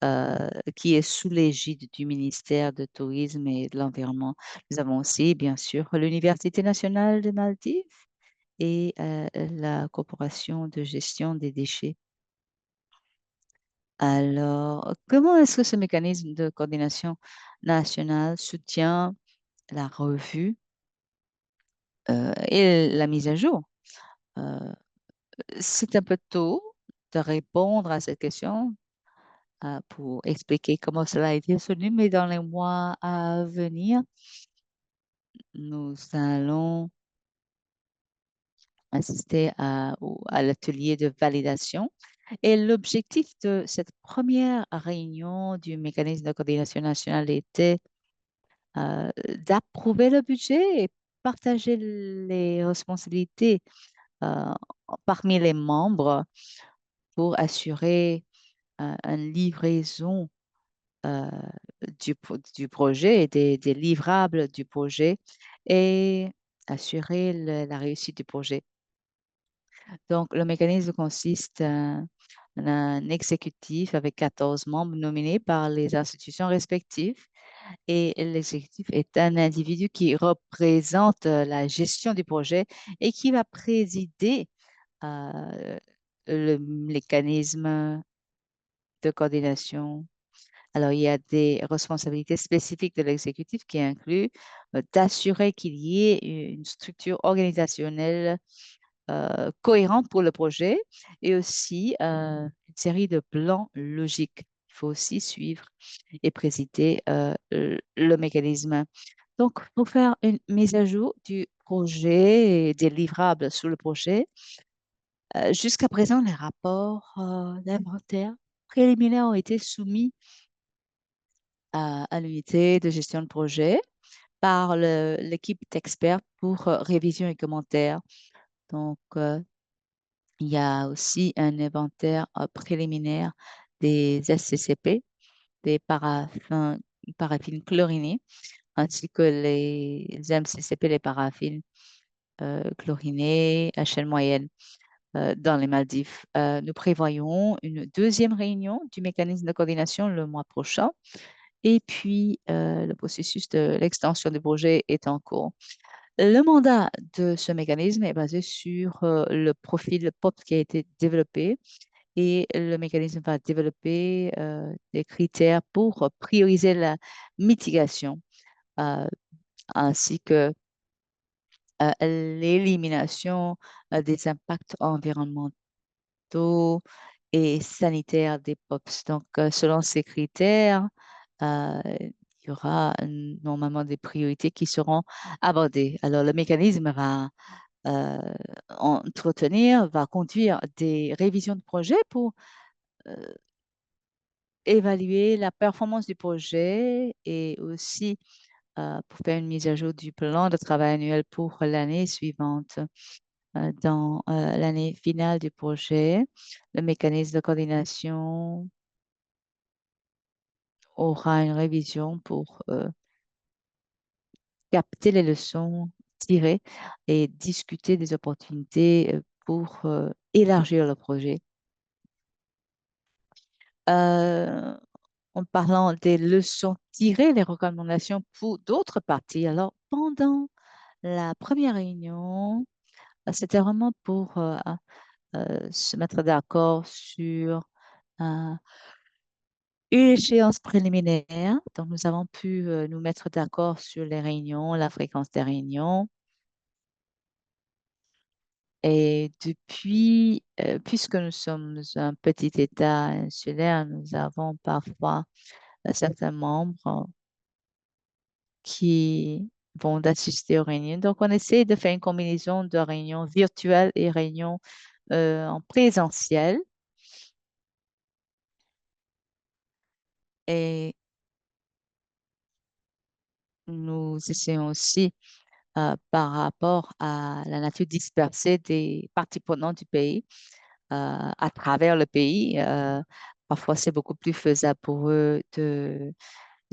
est sous l'égide du ministère de Tourisme et de l'Environnement. Nous avons aussi, bien sûr, l'Université nationale de Maldives et la Corporation de gestion des déchets. Alors, comment est-ce que ce mécanisme de coordination nationale soutient la revue et la mise à jour? Euh, c'est un peu tôt de répondre à cette question pour expliquer comment cela a été résolu, mais dans les mois à venir, nous allons assister à l'atelier de validation. Et l'objectif de cette première réunion du mécanisme de coordination nationale était d'approuver le budget et partager les responsabilités euh, parmi les membres pour assurer une livraison euh, du projet et des livrables du projet et assurer la réussite du projet. Donc, le mécanisme consiste en un exécutif avec 14 membres nominés par les institutions respectives et l'exécutif est un individu qui représente la gestion du projet et qui va présider euh, le mécanisme de coordination. Alors, il y a des responsabilités spécifiques de l'exécutif qui incluent d'assurer qu'il y ait une structure organisationnelle cohérente pour le projet et aussi une série de plans logiques. Il faut aussi suivre et présider le mécanisme. Donc, pour faire une mise à jour du projet et des livrables sous le projet, jusqu'à présent, les rapports d'inventaire préliminaires ont été soumis à l'unité de gestion de projet par l'équipe d'experts pour révision et commentaires. Donc, Il y a aussi un inventaire préliminaire des SCCP, des paraffines chlorinées, ainsi que les MCCP, les paraffines chlorinées à chaîne moyenne dans les Maldives. Nous prévoyons une deuxième réunion du mécanisme de coordination le mois prochain. Et puis, le processus de l'extension du projet est en cours. Le mandat de ce mécanisme est basé sur le profil POP qui a été développé et le mécanisme va développer des critères pour prioriser la mitigation euh, ainsi que l'élimination des impacts environnementaux et sanitaires des POPs. Donc, selon ces critères, il y aura normalement des priorités qui seront abordées. Alors, le mécanisme euh, va conduire des révisions de projet pour euh, évaluer la performance du projet et aussi pour faire une mise à jour du plan de travail annuel pour l'année suivante. Dans l'année finale du projet, le mécanisme de coordination aura une révision pour capter les leçons tirées et discuter des opportunités pour élargir le projet. Euh, En parlant des leçons tirées, les recommandations pour d'autres parties. Alors, pendant la première réunion, c'était vraiment pour se mettre d'accord sur euh, une échéance préliminaire. Donc, nous avons pu nous mettre d'accord sur les réunions, la fréquence des réunions. Et depuis, puisque nous sommes un petit État insulaire, nous avons parfois certains membres qui vont d'assister aux réunions. Donc, on essaie de faire une combinaison de réunions virtuelles et réunions en présentiel. Et nous essayons aussi, par rapport à la nature dispersée des parties prenantes du pays, à travers le pays, parfois c'est beaucoup plus faisable pour eux de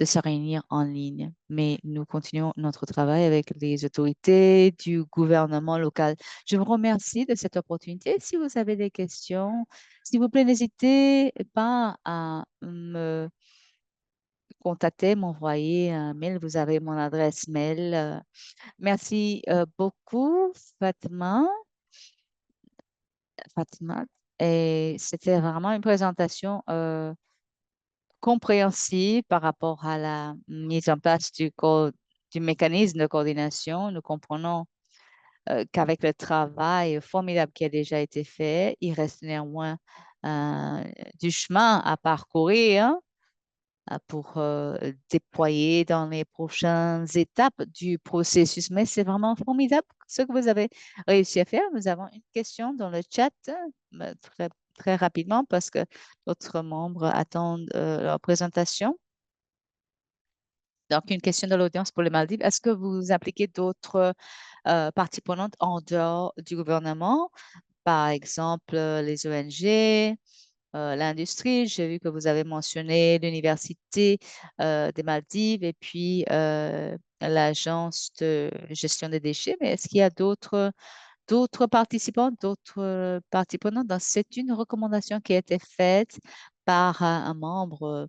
se réunir en ligne. Mais nous continuons notre travail avec les autorités du gouvernement local. Je vous remercie de cette opportunité. Si vous avez des questions, s'il vous plaît, n'hésitez pas à me contacter, m'envoyer un mail. Vous avez mon adresse mail. Merci beaucoup, Fatima. Et c'était vraiment une présentation compréhensible par rapport à la mise en place du mécanisme de coordination. Nous comprenons qu'avec le travail formidable qui a déjà été fait, il reste néanmoins euh, du chemin à parcourir, hein, pour déployer dans les prochaines étapes du processus. Mais c'est vraiment formidable ce que vous avez réussi à faire. Nous avons une question dans le chat très, très rapidement parce que d'autres membres attendent leur présentation. Donc, une question de l'audience pour les Maldives. Est-ce que vous impliquez d'autres parties prenantes en dehors du gouvernement, par exemple les ONG, l'industrie? J'ai vu que vous avez mentionné l'Université des Maldives et puis l'Agence de gestion des déchets, mais est-ce qu'il y a d'autres participants, d'autres parties prenantes? Donc, c'est une recommandation qui a été faite par un membre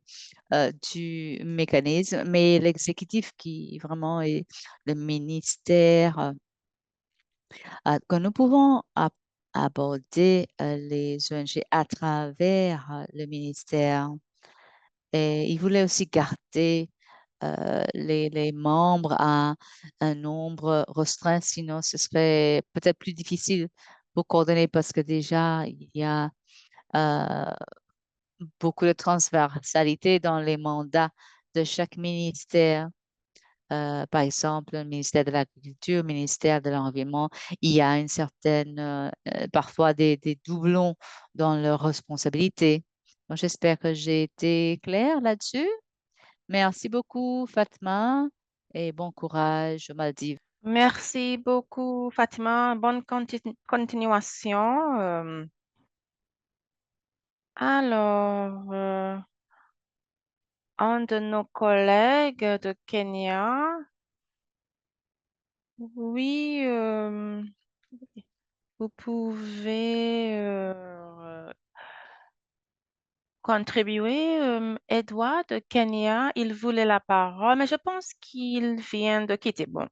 du mécanisme, mais l'exécutif qui vraiment est le ministère, que nous pouvons aborder les ONG à travers le ministère. Et il voulait aussi garder les membres à un nombre restreint, sinon ce serait peut-être plus difficile pour coordonner parce que déjà, il y a euh, beaucoup de transversalité dans les mandats de chaque ministère. Par exemple, le ministère de l'Agriculture, le ministère de l'Environnement, il y a une certaine, parfois des doublons dans leurs responsabilités. Donc, j'espère que j'ai été claire là-dessus. Merci beaucoup, Fatma, et bon courage aux Maldives. Merci beaucoup, Fatima. Bonne continuation. Alors, un de nos collègues de Kenya, oui, vous pouvez contribuer. Edouard de Kenya, il voulait la parole, mais je pense qu'il vient de quitter. Bon.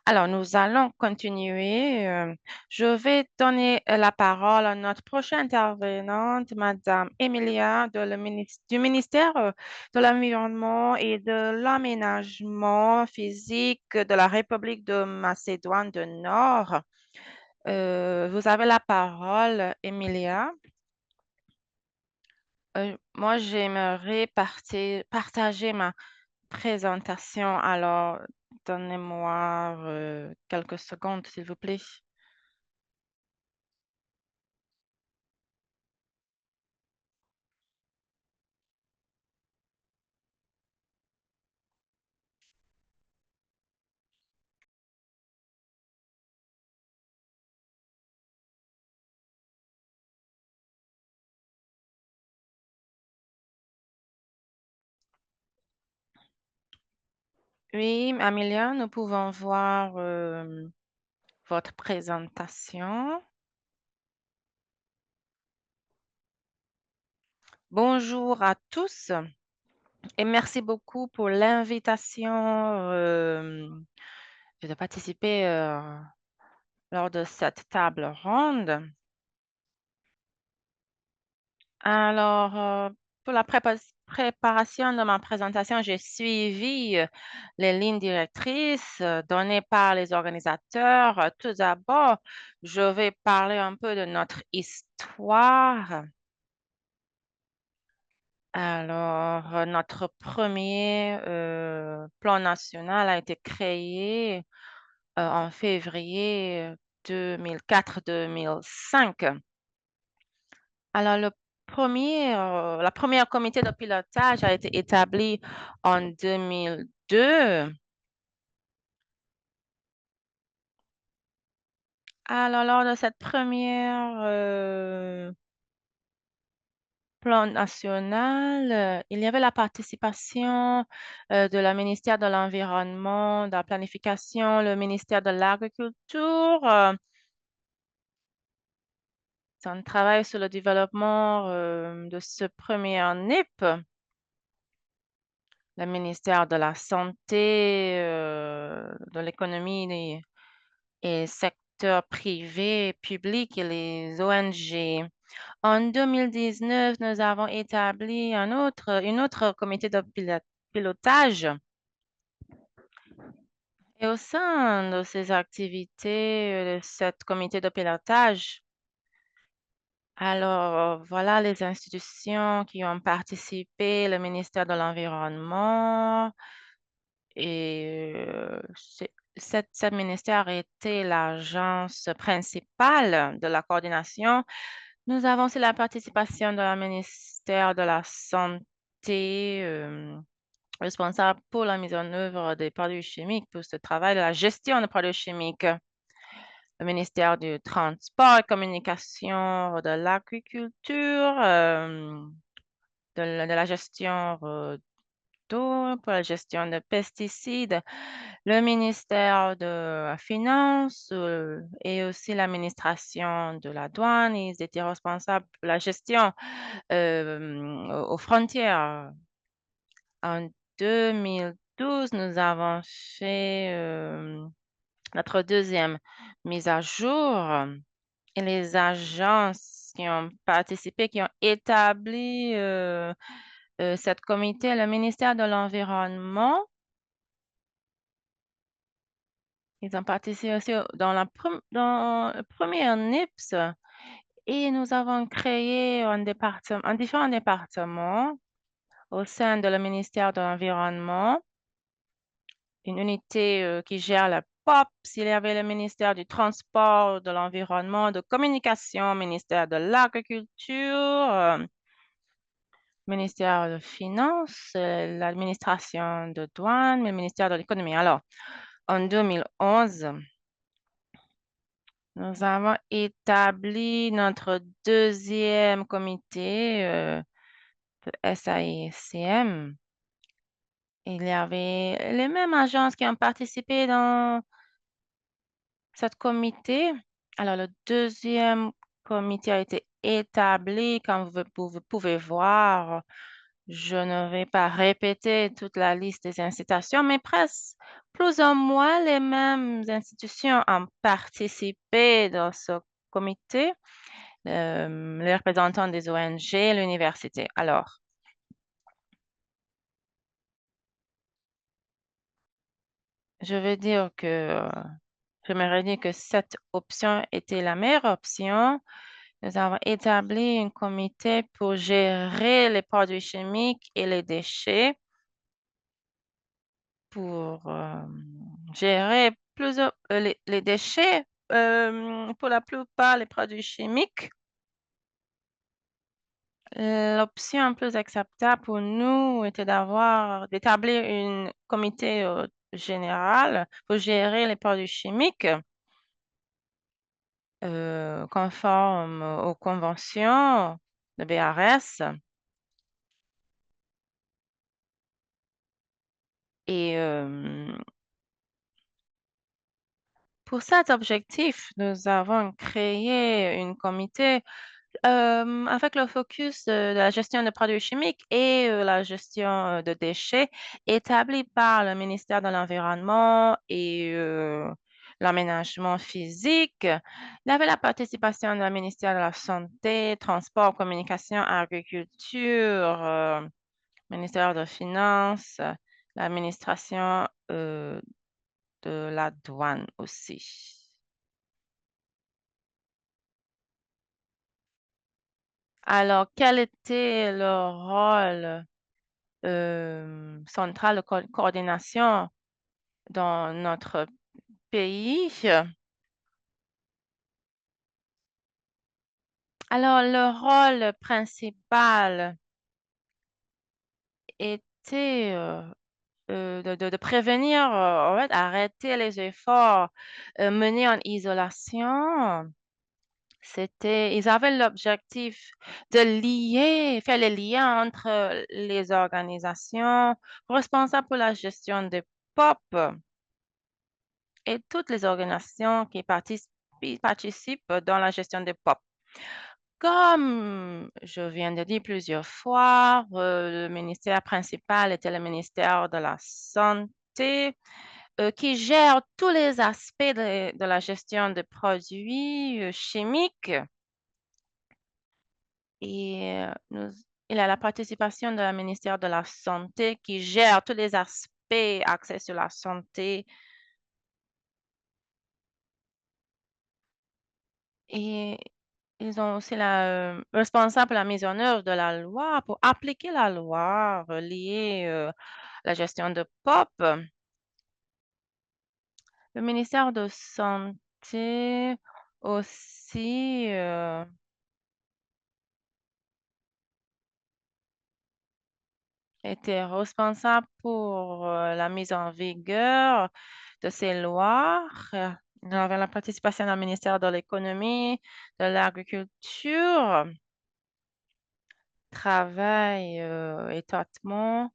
Alors, nous allons continuer. Je vais donner la parole à notre prochaine intervenante, Madame Emilia du ministère de l'Environnement et de l'Aménagement physique de la République de Macédoine du Nord. Vous avez la parole, Emilia. Moi, j'aimerais partager ma présentation. Alors, donnez-moi quelques secondes, s'il vous plaît. Oui, Amelia, nous pouvons voir votre présentation. Bonjour à tous et merci beaucoup pour l'invitation de participer lors de cette table ronde. Alors, pour la préparation de ma présentation, j'ai suivi les lignes directrices données par les organisateurs. Tout d'abord, je vais parler un peu de notre histoire. Alors, notre premier plan national a été créé en février 2004-2005. Alors, la première comité de pilotage a été établie en 2002. Alors, lors de cette première plan national, il y avait la participation de la ministère de l'Environnement, de la Planification, le ministère de l'Agriculture. On travaille sur le développement de ce premier NIP. Le ministère de la Santé, de l'Économie et secteur privé, public et les ONG. En 2019, nous avons établi une autre comité de pilotage. Et au sein de ces activités, de cette comité de pilotage, alors voilà les institutions qui ont participé, le ministère de l'Environnement et cet ministère était l'agence principale de la coordination. Nous avons aussi la participation de la ministère de la Santé, responsable pour la mise en œuvre des produits chimiques, pour ce travail de la gestion des produits chimiques. Le ministère du Transport et Communication, de l'Agriculture, de la gestion d'eau, pour la gestion de pesticides, le ministère de la Finance et aussi l'administration de la douane. Ils étaient responsables pour la gestion aux frontières. En 2012, nous avons fait notre deuxième mise à jour et les agences qui ont participé, qui ont établi cette comité, le ministère de l'Environnement, ils ont participé aussi dans le premier NIPS et nous avons créé un différents départements au sein de le ministère de l'Environnement, une unité qui gère la POPS, il y avait le ministère du Transport, de l'Environnement, de Communication, ministère de l'Agriculture, ministère des Finances, l'administration de douane, le ministère de l'Économie. Alors, En 2011, nous avons établi notre deuxième comité de SAICM. Il y avait les mêmes agences qui ont participé dans cette comité. Alors, le deuxième comité a été établi, comme vous pouvez voir. Je ne vais pas répéter toute la liste des incitations, mais presque plus ou moins les mêmes institutions ont participé dans ce comité, les représentants des ONG, l'université. Alors, je veux dire que j'aimerais dire que cette option était la meilleure option. Nous avons établi un comité pour gérer les produits chimiques et les déchets, pour gérer les déchets, pour la plupart les produits chimiques. L'option plus acceptable pour nous était d'établir un comité général pour gérer les produits chimiques conformes aux conventions de BRS. Et pour cet objectif, nous avons créé un comité avec le focus de la gestion de produits chimiques et la gestion de déchets établi par le ministère de l'Environnement et l'aménagement physique. Il y avait la participation du ministère de la Santé, Transport, Communication, Agriculture, ministère des Finances, l'administration de la douane aussi. Alors, quel était le rôle central de coordination dans notre pays? Alors, le rôle principal était de prévenir, en fait, arrêter les efforts menés en isolation. Ils avaient l'objectif de faire les liens entre les organisations responsables pour la gestion des POP et toutes les organisations qui participent dans la gestion des POP. Comme je viens de dire plusieurs fois, le ministère principal était le ministère de la Santé, qui gère tous les aspects de la gestion des produits chimiques. Et il y a la participation de la ministère de la Santé qui gère tous les aspects axés sur la santé. Et ils ont aussi la responsable de la mise en œuvre de la loi pour appliquer la loi reliée à la gestion de POP. Le ministère de Santé aussi était responsable pour la mise en vigueur de ces lois. Nous avons la participation du ministère de l'Économie, de l'Agriculture, travaille étroitement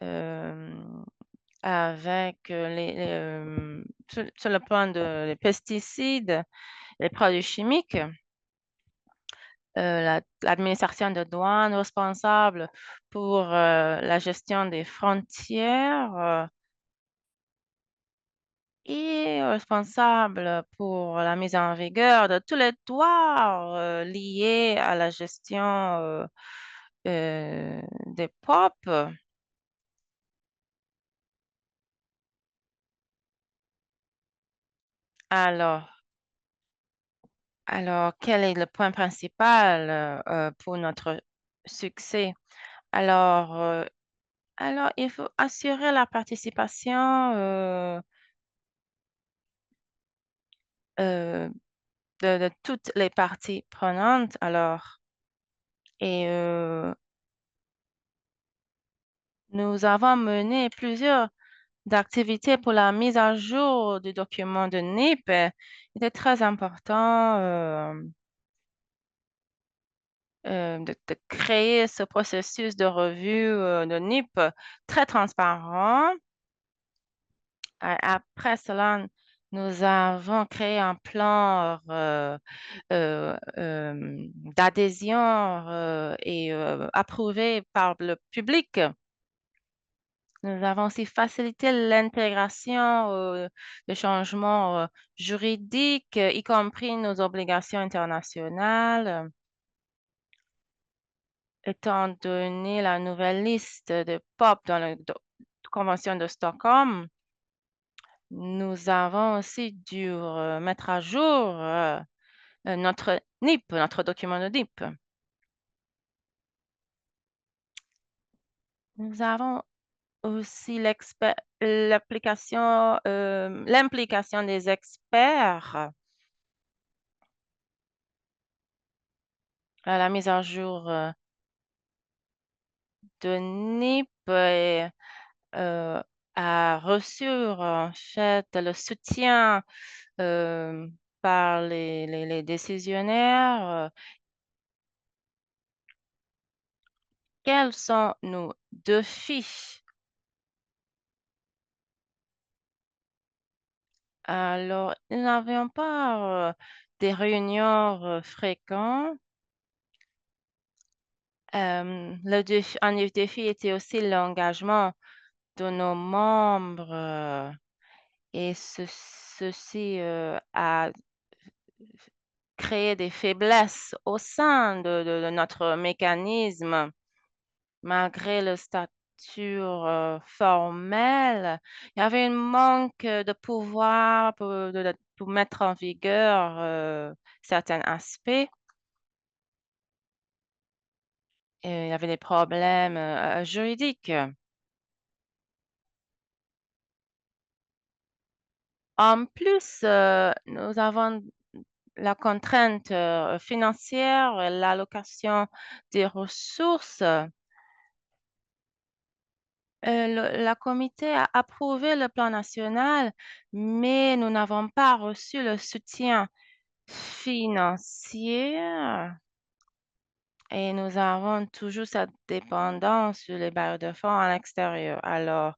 euh, avec sur le plan des pesticides, les produits chimiques. L'administration de douane responsable pour la gestion des frontières et responsable pour la mise en vigueur de tous les droits liés à la gestion des POP. Alors, alors, quel est le point principal pour notre succès? Alors, euh, alors, il faut assurer la participation euh, de toutes les parties prenantes. Alors, et nous avons mené plusieurs activités pour la mise à jour du document de NIP. Il est très important de créer ce processus de revue de NIP très transparent. Après cela, nous avons créé un plan d'adhésion et approuvé par le public. Nous avons aussi facilité l'intégration de changements juridiques, y compris nos obligations internationales. Étant donné la nouvelle liste de POP dans la Convention de Stockholm, nous avons aussi dû mettre à jour notre NIP, notre document de NIP. Nous avons aussi l'implication des experts à la mise à jour de NIP et a reçu en fait le soutien euh, par les décisionnaires. Quels sont nos défis? Alors, nous n'avions pas des réunions fréquentes. Un des défis était aussi l'engagement de nos membres et ceci a créé des faiblesses au sein de notre mécanisme. Malgré le statut formel, il y avait un manque de pouvoir pour mettre en vigueur certains aspects. Et il y avait des problèmes juridiques. En plus, nous avons la contrainte financière, l'allocation des ressources. La comité a approuvé le plan national, mais nous n'avons pas reçu le soutien financier et nous avons toujours cette dépendance sur les barres de fonds à l'extérieur. Alors,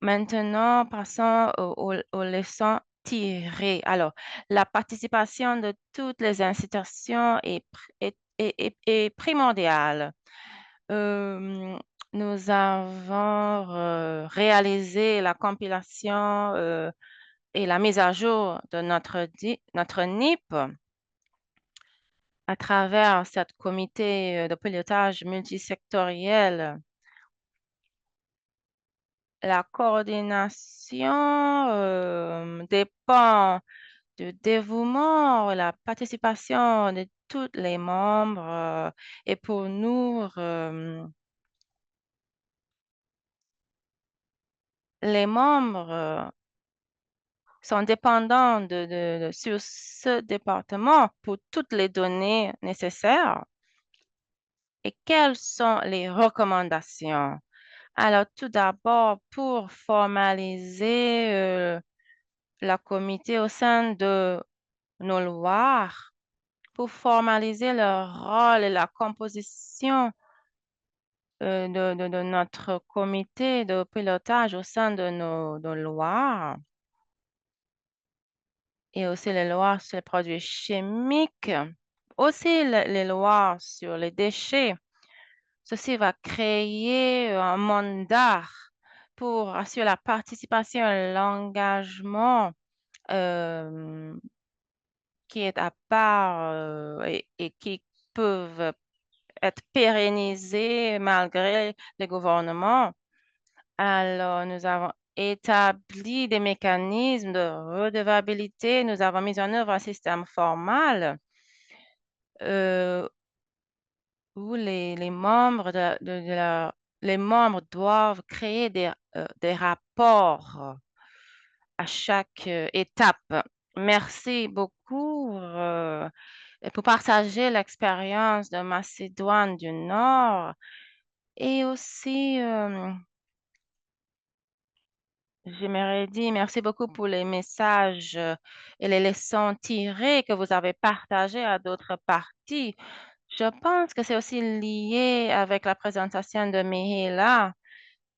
maintenant, passons aux leçons tirées. Alors, la participation de toutes les institutions est primordiale. Euh, Nous avons réalisé la compilation et la mise à jour de notre NIP à travers ce comité de pilotage multisectoriel. La coordination dépend du dévouement, la participation de tous les membres et pour nous, les membres sont dépendants sur ce département pour toutes les données nécessaires. Et quelles sont les recommandations? Alors, tout d'abord, pour formaliser la comité au sein de nos lois, pour formaliser le rôle et la composition de notre comité de pilotage au sein de nos lois et aussi les lois sur les produits chimiques, aussi les lois sur les déchets. Ceci va créer un mandat pour assurer la participation et l'engagement euh, qui est à part et qui peuvent être pérennisés malgré le gouvernement. Alors, nous avons établi des mécanismes de redevabilité. Nous avons mis en œuvre un système formal euh, où les membres les membres doivent créer des rapports à chaque étape. Merci beaucoup pour partager l'expérience de Macédoine du Nord. Et aussi, j'aimerais dire merci beaucoup pour les messages et les leçons tirées que vous avez partagées à d'autres parties. Je pense que c'est aussi lié avec la présentation de Mihela.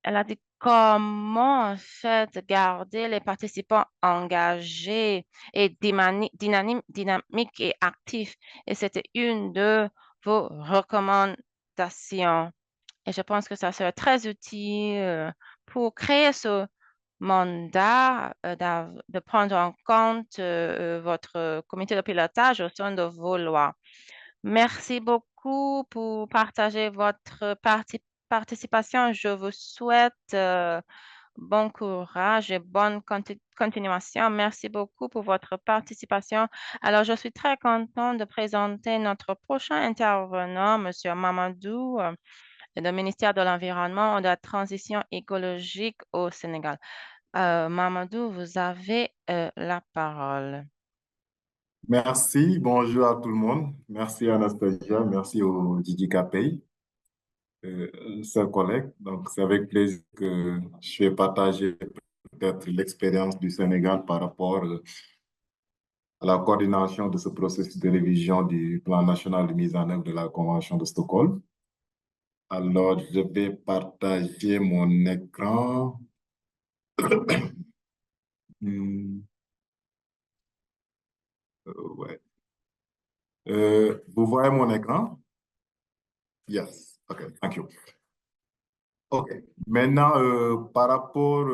Elle a dit comment en fait garder les participants engagés et dynamiques et actifs. Et c'était une de vos recommandations. Et je pense que ça serait très utile pour créer ce mandat de prendre en compte votre comité de pilotage au sein de vos lois. Merci beaucoup pour partager votre participation. Je vous souhaite bon courage et bonne continuation. Merci beaucoup pour votre participation. Alors, je suis très contente de présenter notre prochain intervenant, Monsieur Mamadou, du ministère de l'Environnement et de la Transition écologique au Sénégal. Mamadou, vous avez la parole. Merci, bonjour à tout le monde. Merci Anastasia, merci au Didi Capey, chers collègues. Donc, c'est avec plaisir que je vais partager peut-être l'expérience du Sénégal par rapport à la coordination de ce processus de révision du plan national de mise en œuvre de la Convention de Stockholm. Alors, je vais partager mon écran. Hmm, ouais. Vous voyez mon écran? Yes. OK, thank you. OK. Maintenant, par rapport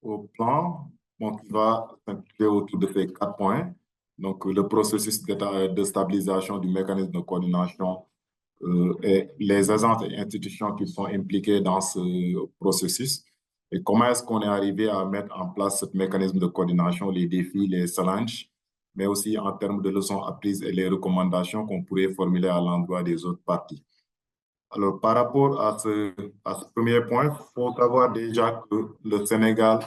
au plan, donc, il va s'impliquer autour de ces 4 points. Donc, le processus de stabilisation du mécanisme de coordination et les agents et institutions qui sont impliqués dans ce processus et comment est-ce qu'on est arrivé à mettre en place ce mécanisme de coordination, les défis, les challenges, mais aussi en termes de leçons apprises et les recommandations qu'on pourrait formuler à l'endroit des autres parties. Alors, par rapport à ce premier point, il faut savoir déjà que le Sénégal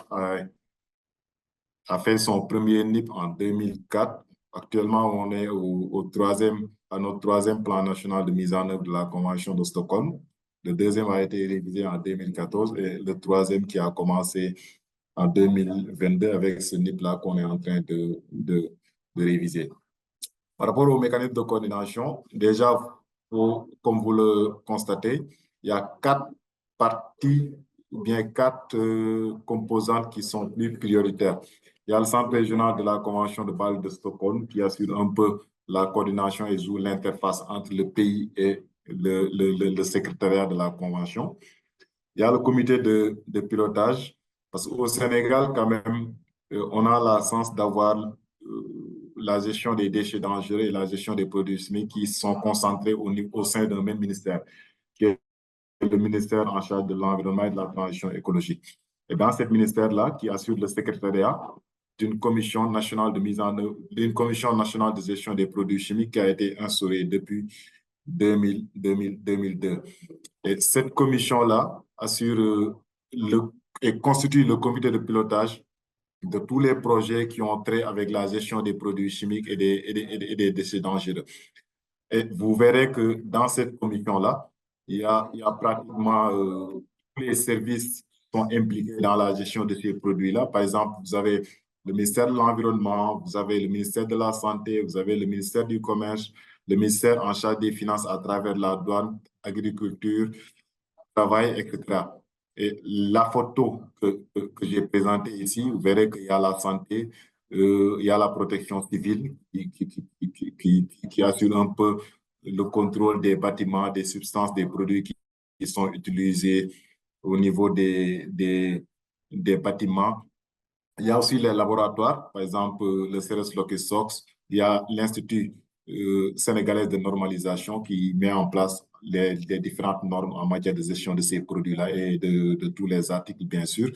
a fait son premier NIP en 2004. Actuellement, on est à notre troisième plan national de mise en œuvre de la Convention de Stockholm. Le deuxième a été révisé en 2014 et le troisième qui a commencé en 2022 avec ce NIP-là qu'on est en train de réviser. Par rapport au mécanisme de coordination, déjà, comme vous le constatez, il y a 4 parties ou bien 4 composantes qui sont plus prioritaires. Il y a le Centre régional de la Convention de Bâle de Stockholm qui assure un peu la coordination et joue l'interface entre le pays et le secrétariat de la Convention. Il y a le comité de pilotage, parce qu'au Sénégal, quand même, on a la chance d'avoir la gestion des déchets dangereux et la gestion des produits chimiques qui sont concentrés au sein d'un même ministère, qui est le ministère en charge de l'environnement et de la transition écologique. Et dans ce ministère-là, qui assure le secrétariat d'une commission nationale de mise en œuvre, d'une commission nationale de gestion des produits chimiques qui a été instaurée depuis 2002. Et cette commission-là assure et constitue le comité de pilotage de tous les projets qui ont trait avec la gestion des produits chimiques et des déchets dangereux. Et vous verrez que dans cette commission-là, il y a pratiquement tous les services qui sont impliqués dans la gestion de ces produits-là. Par exemple, vous avez le ministère de l'Environnement, vous avez le ministère de la Santé, vous avez le ministère du Commerce, le ministère en charge des Finances à travers la douane, agriculture, travail, etc. Et la photo que j'ai présentée ici, vous verrez qu'il y a la santé, il y a la protection civile qui assure un peu le contrôle des bâtiments, des substances, des produits qui sont utilisés au niveau des bâtiments. Il y a aussi les laboratoires, par exemple le CERES Locus Sox. Il y a l'Institut sénégalais de normalisation qui met en place les différentes normes en matière de gestion de ces produits-là et de tous les articles, bien sûr.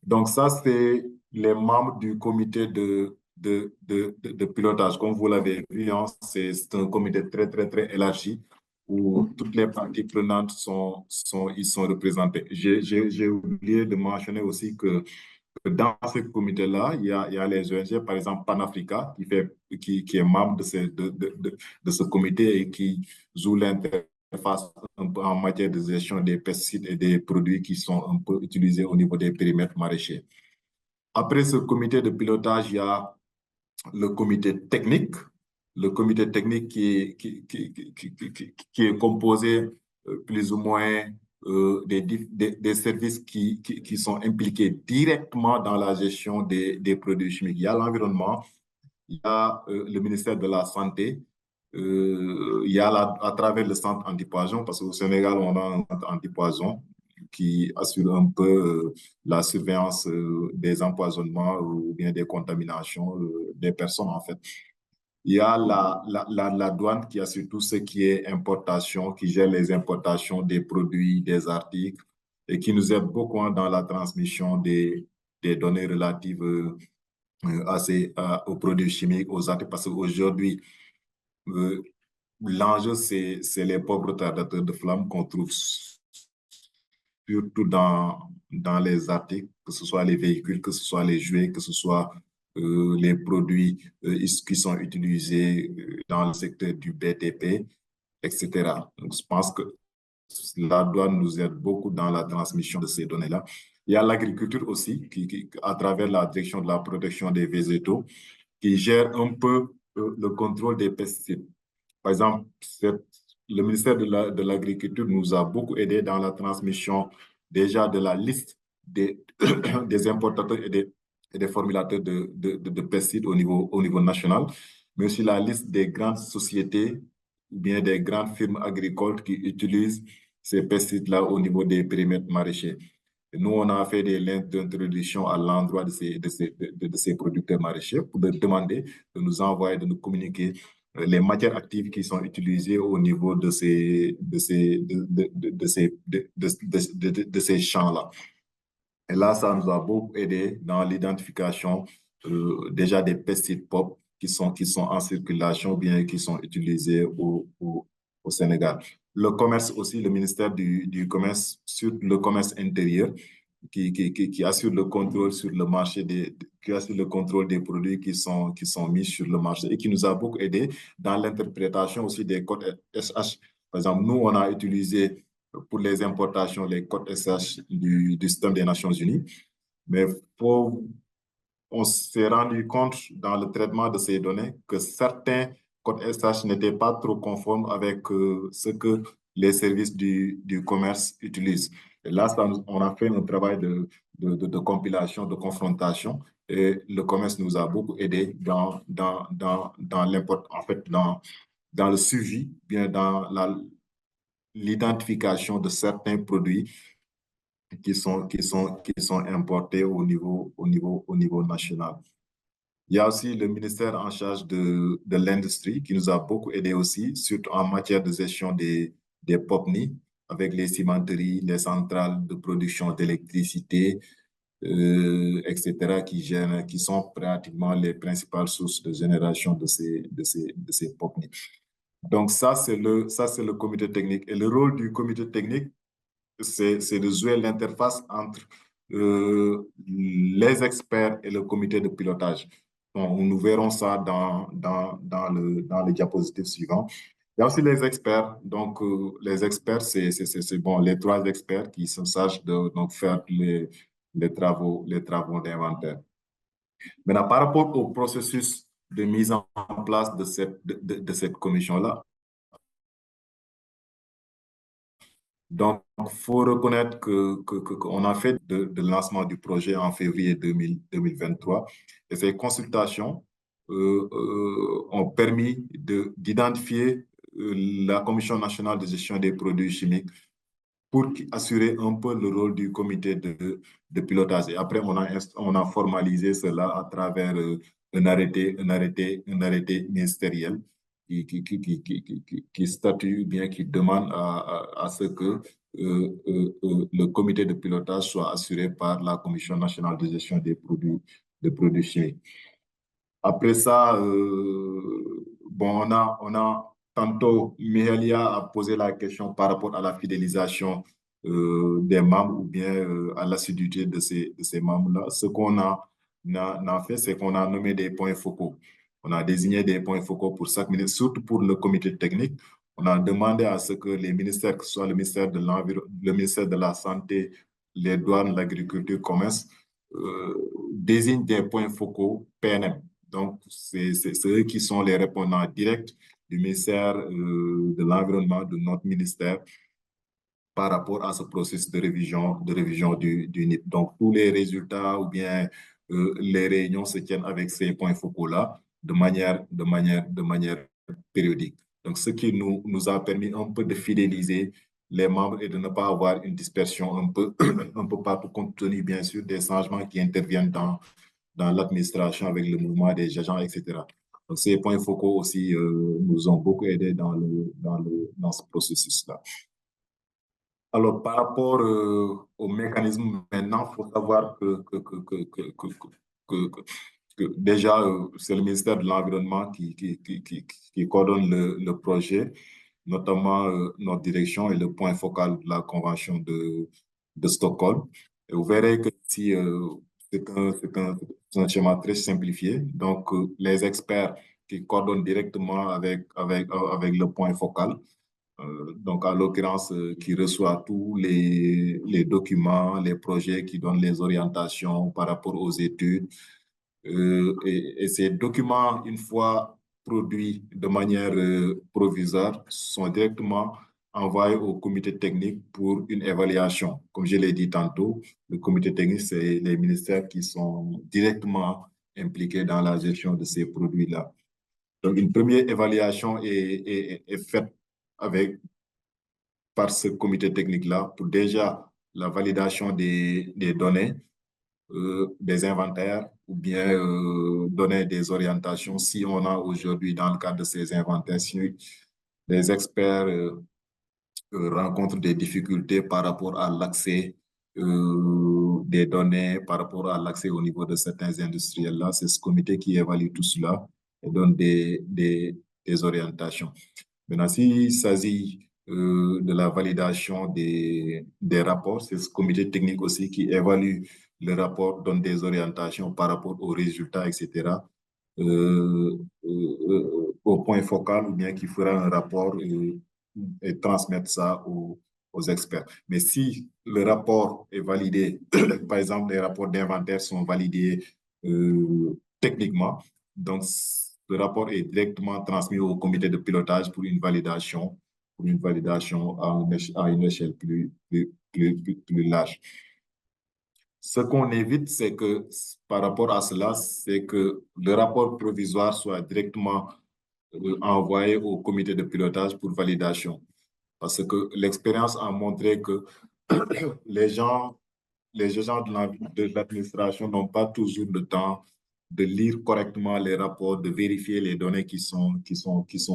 Donc ça, c'est les membres du comité de pilotage. Comme vous l'avez vu, hein, c'est un comité très, très, très élargi où toutes les parties prenantes ils sont représentées. J'ai oublié de mentionner aussi que dans ce comité-là, il y a les ONG, par exemple Panafrica, qui est membre de ce comité et qui joue interface un peu en matière de gestion des pesticides et des produits qui sont un peu utilisés au niveau des périmètres maraîchers. Après ce comité de pilotage, il y a le comité technique. Le comité technique qui est composé plus ou moins des services qui sont impliqués directement dans la gestion des produits chimiques. Il y a l'environnement, il y a le ministère de la Santé, il y a à travers le centre antipoison, parce qu'au Sénégal, on a un centre antipoison qui assure un peu la surveillance des empoisonnements ou bien des contaminations des personnes, en fait. Il y a la douane qui assure tout ce qui est importation, qui gère les importations des produits, des articles, et qui nous aide beaucoup dans la transmission des données relatives aux produits chimiques, aux articles, parce qu'aujourd'hui, euh, l'enjeu, c'est les pauvres retardateurs de flamme qu'on trouve surtout dans les articles, que ce soit les véhicules, que ce soit les jouets, que ce soit les produits qui sont utilisés dans le secteur du BTP, etc. Donc, je pense que la douane nous aide beaucoup dans la transmission de ces données-là. Il y a l'agriculture aussi, à travers la direction de la protection des végétaux, qui gère un peu le contrôle des pesticides. Par exemple, le ministère de l'Agriculture nous a beaucoup aidé dans la transmission déjà de la liste des, des importateurs et des formulateurs de pesticides au niveau national, mais aussi la liste des grandes sociétés ou bien des grandes firmes agricoles qui utilisent ces pesticides-là au niveau des périmètres maraîchers. Et nous, on a fait des lettres d'introduction à l'endroit de ces producteurs maraîchers pour leur demander de nous envoyer, de nous communiquer les matières actives qui sont utilisées au niveau de ces champs-là. Et là, ça nous a beaucoup aidé dans l'identification déjà des pesticides POP qui sont en circulation ou bien qui sont utilisés au Sénégal. Le commerce aussi, le ministère du Commerce, sur le commerce intérieur, qui assure le contrôle sur le marché qui assure le contrôle des produits qui sont mis sur le marché et qui nous a beaucoup aidé dans l'interprétation aussi des codes SH. Par exemple, nous, on a utilisé pour les importations les codes SH du système des Nations Unies, mais on s'est rendu compte dans le traitement de ces données que certains codes SH n'étaient pas trop conformes avec ce que les services du commerce utilisent. Et là, on a fait un travail de compilation, de confrontation, et le commerce nous a beaucoup aidé dans le suivi, bien dans l'identification de certains produits qui sont importés au niveau national. Il y a aussi le ministère en charge de l'industrie qui nous a beaucoup aidé aussi, surtout en matière de gestion des POPNI, avec les cimenteries, les centrales de production d'électricité, etc., qui sont pratiquement les principales sources de génération de ces POPNI. Donc ça, c'est le comité technique. Et le rôle du comité technique, c'est de jouer l'interface entre les experts et le comité de pilotage. Donc, nous verrons ça dans le diapositive suivant. Il y a aussi les experts. Donc, les experts, c'est bon, les 3 experts qui se sachent de donc, faire les travaux d'inventaire. Maintenant, par rapport au processus de mise en place de cette commission-là, donc, il faut reconnaître qu'on a fait de lancement du projet en février 2023 et ces consultations ont permis d'identifier la Commission nationale de gestion des produits chimiques pour assurer un peu le rôle du comité de pilotage. Et après, on a formalisé cela à travers un arrêté ministériel qui statue, bien qui demande à ce que le comité de pilotage soit assuré par la Commission nationale de gestion des produits chimiques. Après ça, bon, on a tantôt, Mirelia a posé la question par rapport à la fidélisation des membres ou bien à l'assiduité de ces membres-là. Ce qu'on a fait, c'est qu'on a nommé des points focaux. On a désigné des points focaux pour chaque ministre, surtout pour le comité technique. On a demandé à ce que les ministères, que ce soit le ministère de l'Environnement, le ministère de la Santé, les douanes, l'agriculture, commerce, désignent des points focaux PNM. Donc, c'est eux qui sont les répondants directs du ministère de l'Environnement, de notre ministère, par rapport à ce processus de révision du NIP. Donc, tous les résultats ou bien les réunions se tiennent avec ces points focaux-là de manière périodique. Donc, ce qui nous a permis un peu de fidéliser les membres et de ne pas avoir une dispersion un peu partout, compte tenu, bien sûr, des changements qui interviennent dans l'administration avec le mouvement des agents, etc. Donc, ces points focaux aussi nous ont beaucoup aidés dans ce processus-là. Alors, par rapport au mécanisme, maintenant, il faut savoir que déjà, c'est le ministère de l'Environnement qui coordonne le projet, notamment notre direction et le point focal de la Convention de Stockholm. Et vous verrez que si c'est un schéma très simplifié. Donc, les experts qui coordonnent directement avec le point focal, donc, à l'occurrence, qui reçoit tous les documents, les projets qui donnent les orientations par rapport aux études. Et ces documents, une fois produits de manière provisoire, sont directement envoyés au comité technique pour une évaluation. Comme je l'ai dit tantôt, le comité technique, c'est les ministères qui sont directement impliqués dans la gestion de ces produits-là. Donc, une première évaluation est faite par ce comité technique-là pour déjà la validation des données, des inventaires ou bien donner des orientations. Si on a aujourd'hui, dans le cadre de ces inventaires, si les experts rencontrent des difficultés par rapport à l'accès des données, par rapport à l'accès au niveau de certains industriels-là, c'est ce comité qui évalue tout cela et donne des orientations. Maintenant, s'il s'agit de la validation des rapports, c'est ce comité technique aussi qui évalue le rapport, donne des orientations par rapport aux résultats, etc., au point focal, ou bien qui fera un rapport et transmettre ça aux experts. Mais si le rapport est validé, par exemple, les rapports d'inventaire sont validés techniquement, donc le rapport est directement transmis au comité de pilotage pour une validation à une échelle plus large. Ce qu'on évite, c'est que par rapport à cela, c'est que le rapport provisoire soit directement envoyé au comité de pilotage pour validation. Parce que l'expérience a montré que les gens de l'administration n'ont pas toujours le temps de lire correctement les rapports, de vérifier les données qui sont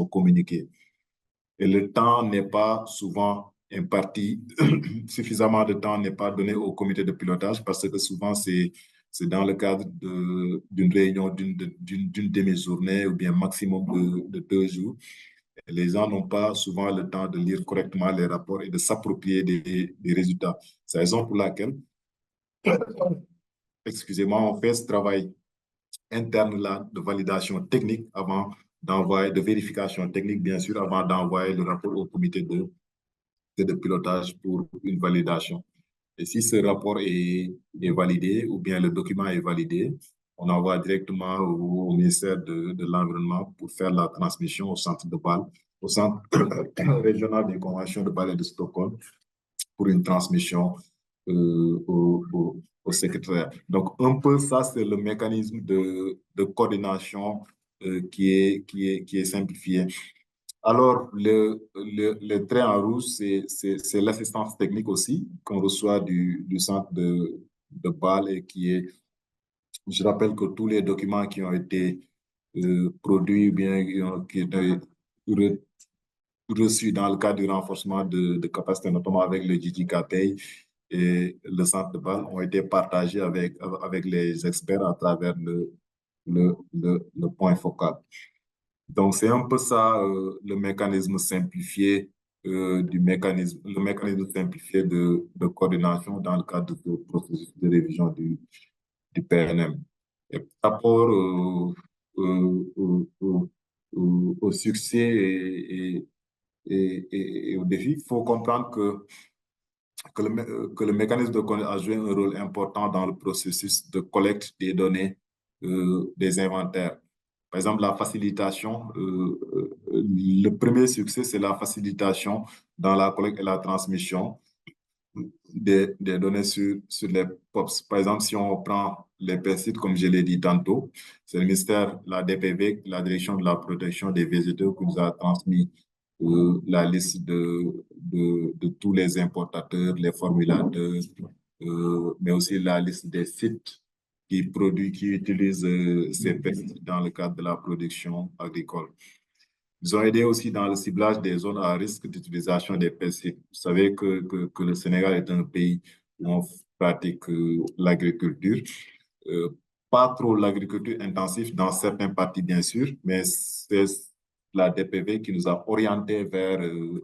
communiquées. Et le temps n'est pas souvent imparti, suffisamment de temps n'est pas donné au comité de pilotage parce que souvent c'est dans le cadre d'une réunion d'une demi-journée ou bien maximum de 2 jours. Et les gens n'ont pas souvent le temps de lire correctement les rapports et de s'approprier des résultats. C'est la raison pour laquelle, excusez-moi, on fait ce travail interne-là de validation technique avant d'envoyer, de vérification technique, bien sûr, avant d'envoyer le rapport au comité de pilotage pour une validation. Et si ce rapport est validé ou bien le document est validé, on envoie directement au ministère de l'Environnement pour faire la transmission au centre de Bâle, au centre régional des conventions de Bâle et de Stockholm pour une transmission au secrétaire. Donc, un peu ça, c'est le mécanisme de coordination qui est simplifié. Alors, le trait en rouge, c'est l'assistance technique aussi qu'on reçoit du centre de Bâle et qui est, je rappelle que tous les documents qui ont été produits, bien, qui ont été reçus dans le cadre du renforcement de capacité, notamment avec le JJKPI et le centre de Bâle, ont été partagés avec les experts à travers le point focal. Donc, c'est un peu ça, le mécanisme simplifié le mécanisme simplifié de coordination dans le cadre du processus de révision du PNM. Et par rapport au succès et aux défis, il faut comprendre que le mécanisme de collecte a joué un rôle important dans le processus de collecte des données des inventaires. Par exemple, la facilitation, le premier succès, c'est la facilitation dans la collecte et la transmission des données sur les POPs. Par exemple, si on prend les pesticides, comme je l'ai dit tantôt, c'est le ministère, la DPV, la Direction de la protection des végétaux, qui nous a transmis la liste de tous les importateurs, les formulateurs, mais aussi la liste des sites qui utilisent ces pesticides dans le cadre de la production agricole. Ils ont aidé aussi dans le ciblage des zones à risque d'utilisation des pesticides. Vous savez que le Sénégal est un pays où on pratique l'agriculture. Pas trop l'agriculture intensive dans certaines parties, bien sûr, mais c'est la DPV qui nous a orientés vers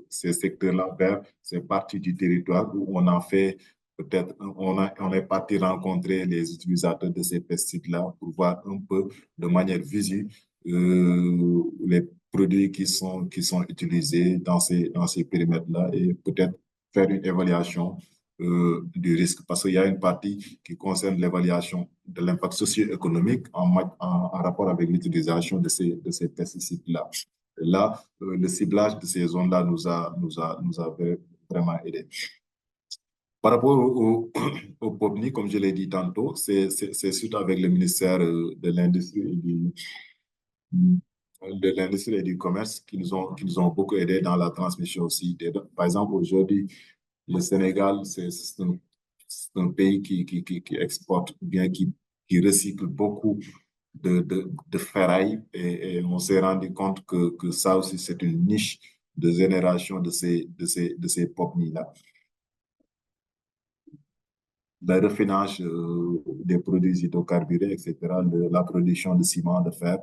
ces secteurs-là, vers ces parties du territoire où on en fait peut-être, on est parti rencontrer les utilisateurs de ces pesticides-là pour voir un peu de manière visuelle les produits qui sont utilisés dans ces périmètres-là et peut-être faire une évaluation du risque, parce qu'il y a une partie qui concerne l'évaluation de l'impact socio-économique en rapport avec l'utilisation de ces pesticides-là. Là, le ciblage de ces zones-là nous a vraiment aidé. Par rapport au POPNI, comme je l'ai dit tantôt, c'est suite avec le ministère de l'Industrie et du Commerce qui nous ont beaucoup aidé dans la transmission aussi. Par exemple, aujourd'hui, le Sénégal, c'est un pays qui exporte bien, qui recycle beaucoup de ferraille et on s'est rendu compte que ça aussi, c'est une niche de génération de ces POPNI-là. Le raffinage des produits hydrocarburés, etc., la production de ciment, de fer.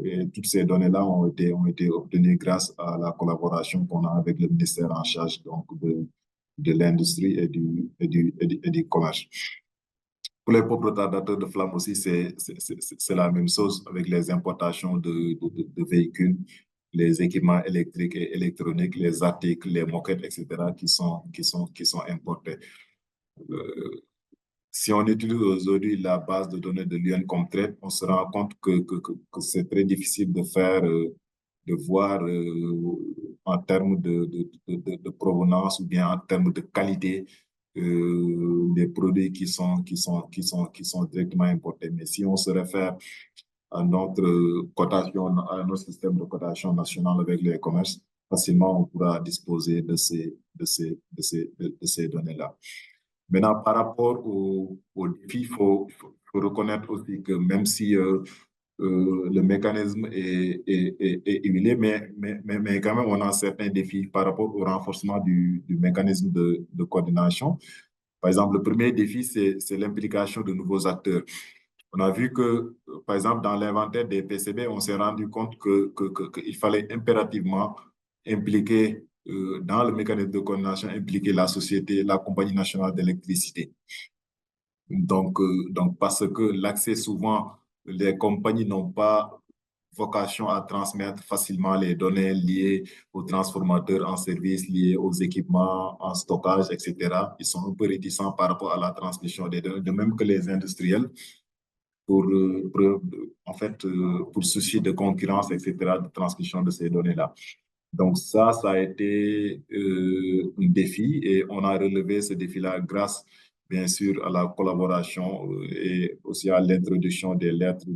Et toutes ces données-là ont été obtenues grâce à la collaboration qu'on a avec le ministère en charge donc, de l'industrie et du commerce. Pour les propres retardateurs de flamme aussi, c'est la même chose avec les importations de véhicules, les équipements électriques et électroniques, les articles, les moquettes, etc., qui sont importés. Si on utilise aujourd'hui la base de données de l'UN comme traite, on se rend compte que c'est très difficile de faire, de voir en termes de provenance ou bien en termes de qualité des produits qui sont directement importés. Mais si on se réfère à notre cotation, à notre système de cotation national avec les commerces, facilement on pourra disposer de ces données-là. Maintenant, par rapport aux défis, il faut reconnaître aussi que même si le mécanisme est huilé, mais quand même, on a certains défis par rapport au renforcement du mécanisme de coordination. Par exemple, le premier défi, c'est l'implication de nouveaux acteurs. On a vu que, par exemple, dans l'inventaire des PCB, on s'est rendu compte qu'il fallait impérativement impliquer dans le mécanisme de coordination, impliquer la société, la compagnie nationale d'électricité. Donc, parce que l'accès, souvent, les compagnies n'ont pas vocation à transmettre facilement les données liées aux transformateurs en service, liées aux équipements en stockage, etc. Ils sont un peu réticents par rapport à la transmission des données, de même que les industriels, en fait, pour souci de concurrence, etc., de transmission de ces données-là. Donc ça a été un défi et on a relevé ce défi-là grâce, bien sûr, à la collaboration et aussi à l'introduction des lettres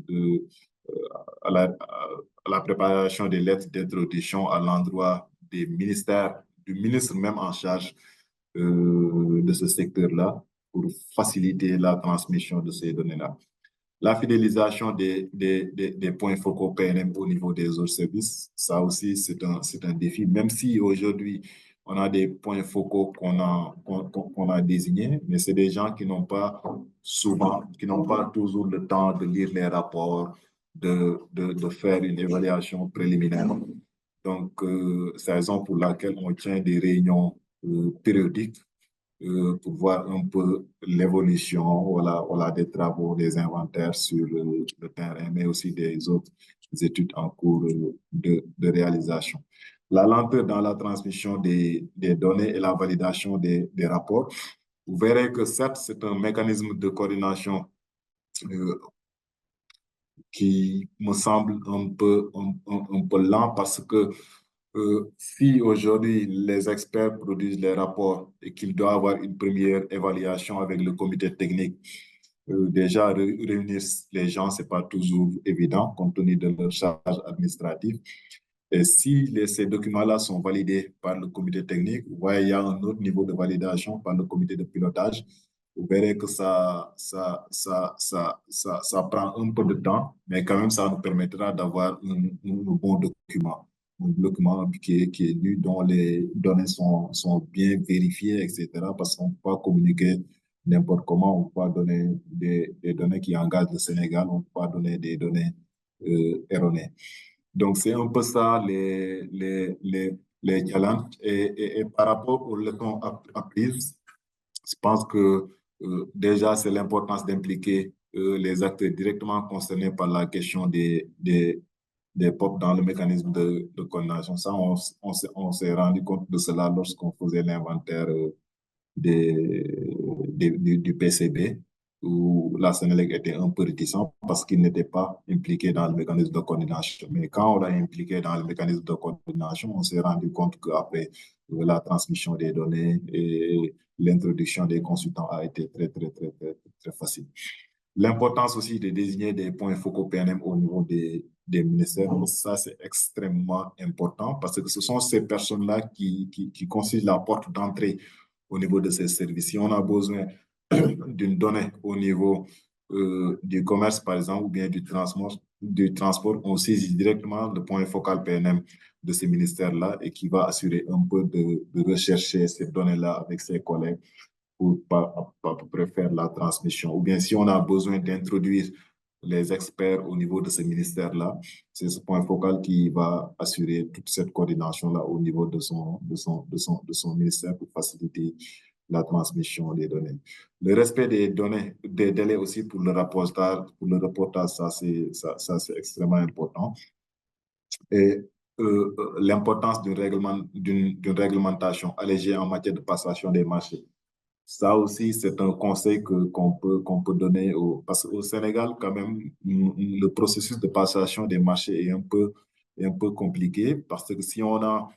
à la préparation des lettres d'introduction à l'endroit des ministères, du ministre même en charge de ce secteur-là pour faciliter la transmission de ces données-là. La fidélisation des points focaux PNM au niveau des autres services, ça aussi, c'est un défi. Même si aujourd'hui, on a des points focaux qu'on a désignés, mais c'est des gens qui n'ont pas toujours le temps de lire les rapports, de faire une évaluation préliminaire. Donc, c'est la raison pour laquelle on tient des réunions périodiques pour voir un peu l'évolution, voilà, des travaux, des inventaires sur le terrain, mais aussi des autres études en cours de réalisation. La lenteur dans la transmission des données et la validation des rapports. Vous verrez que certes, c'est un mécanisme de coordination euh, qui me semble un peu lent parce que si aujourd'hui les experts produisent les rapports et qu'il doit avoir une première évaluation avec le comité technique, déjà réunir les gens, c'est pas toujours évident compte tenu de leur charge administrative. Et si ces documents-là sont validés par le comité technique, il y a un autre niveau de validation par le comité de pilotage. Vous verrez que ça prend un peu de temps, mais quand même, ça nous permettra d'avoir un bon document. Un document qui est lu, dont les données sont bien vérifiées, etc. Parce qu'on ne peut pas communiquer n'importe comment. On ne peut pas donner des données qui engagent le Sénégal. On ne peut pas donner des données erronées. Donc, c'est un peu ça les challenges. Et par rapport aux leçons apprises, je pense que déjà, c'est l'importance d'impliquer les acteurs directement concernés par la question des POP dans le mécanisme de coordination. Ça, on s'est rendu compte de cela lorsqu'on faisait l'inventaire du PCB, où la Sénélec était un peu réticent parce qu'il n'était pas impliqué dans le mécanisme de coordination. Mais quand on l'a impliqué dans le mécanisme de coordination, on s'est rendu compte qu'après, la transmission des données et l'introduction des consultants a été très facile. L'importance aussi de désigner des points focaux PNM au niveau des ministères, ça c'est extrêmement important parce que ce sont ces personnes-là qui constituent la porte d'entrée au niveau de ces services. Si on a besoin d'une donnée au niveau du commerce, par exemple, ou bien du transport, on saisit directement le point focal PNM de ces ministères-là et qui va assurer un peu de rechercher ces données-là avec ses collègues pour faire la transmission. Ou bien si on a besoin d'introduire les experts au niveau de ce ministère-là, c'est ce point focal qui va assurer toute cette coordination-là au niveau de son ministère pour faciliter la transmission des données. Le respect des données, des délais aussi pour le reportage, ça c'est extrêmement important. Et l'importance d'une réglementation allégée en matière de passation des marchés. Ça aussi, c'est un conseil qu'on peut donner parce qu'au Sénégal, quand même, le processus de passation des marchés est un peu compliqué parce que si on a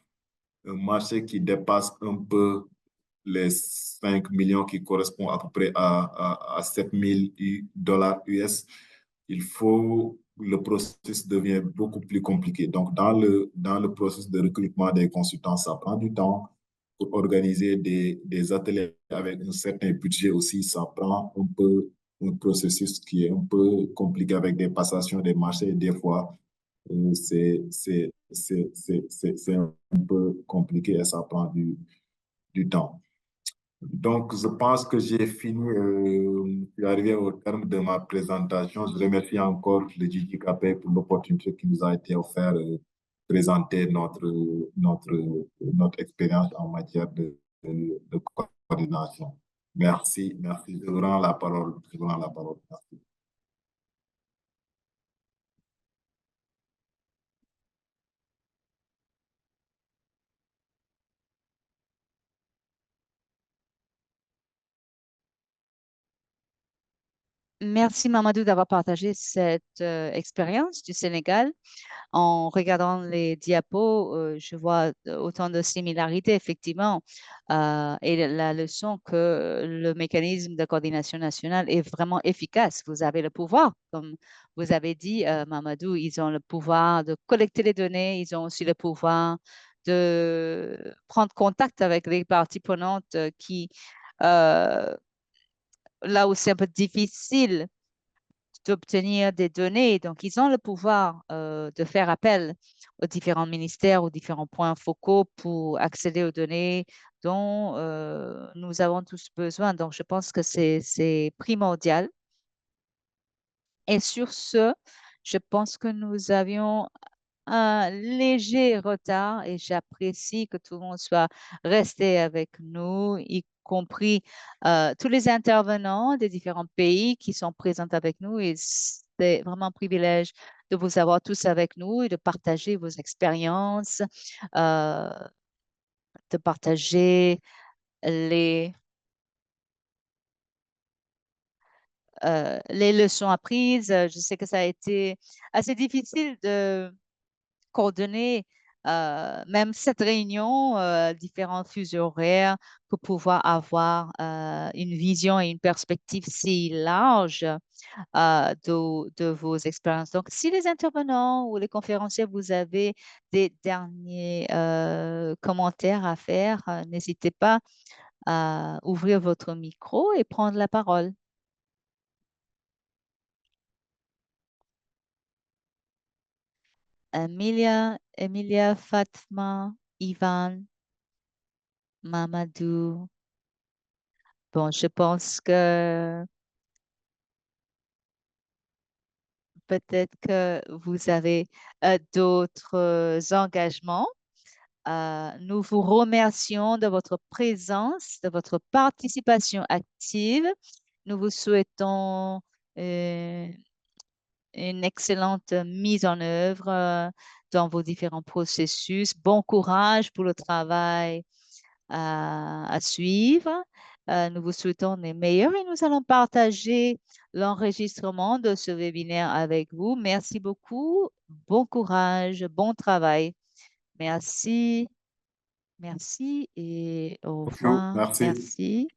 un marché qui dépasse un peu les 5 millions qui correspond à peu près à 7 000 dollars US, le processus devient beaucoup plus compliqué. Donc, dans le processus de recrutement des consultants, ça prend du temps. Pour organiser des ateliers avec un certain budget aussi, ça prend un peu un processus qui est un peu compliqué avec des passations des marchés. Des fois, c'est un peu compliqué et ça prend du temps. Donc, je pense que j'ai fini. Je suis arrivé au terme de ma présentation. Je remercie encore le JJKP pour l'opportunité qui nous a été offerte de présenter notre expérience en matière de coordination. Merci, merci. Je vous rends la parole. Je vous rends la parole. Merci. Merci Mamadou d'avoir partagé cette expérience du Sénégal. En regardant les diapos, je vois autant de similarités, effectivement, et la leçon que le mécanisme de coordination nationale est vraiment efficace. Vous avez le pouvoir, comme vous avez dit, Mamadou, ils ont le pouvoir de collecter les données, ils ont aussi le pouvoir de prendre contact avec les parties prenantes euh, là où c'est un peu difficile d'obtenir des données. Donc, ils ont le pouvoir de faire appel aux différents ministères, aux différents points focaux pour accéder aux données dont nous avons tous besoin. Donc, je pense que c'est primordial. Et sur ce, je pense que nous avions un léger retard et j'apprécie que tout le monde soit resté avec nous, y compris tous les intervenants des différents pays qui sont présents avec nous. Et c'est vraiment un privilège de vous avoir tous avec nous et de partager vos expériences, euh, de partager les, les leçons apprises. Je sais que ça a été assez difficile de coordonner même cette réunion, différents fuseaux horaires, pour pouvoir avoir une vision et une perspective si large de vos expériences. Donc, si les intervenants ou les conférenciers, vous avez des derniers commentaires à faire, n'hésitez pas à ouvrir votre micro et prendre la parole. Emilia, Fatma, Ivan, Mamadou. Bon, je pense que peut-être que vous avez d'autres engagements. Nous vous remercions de votre présence, de votre participation active. Nous vous souhaitons euh, une excellente mise en œuvre dans vos différents processus. Bon courage pour le travail à suivre. Nous vous souhaitons les meilleurs et nous allons partager l'enregistrement de ce webinaire avec vous. Merci beaucoup. Bon courage, bon travail. Merci, merci et au Thank you. revoir. Merci. Merci.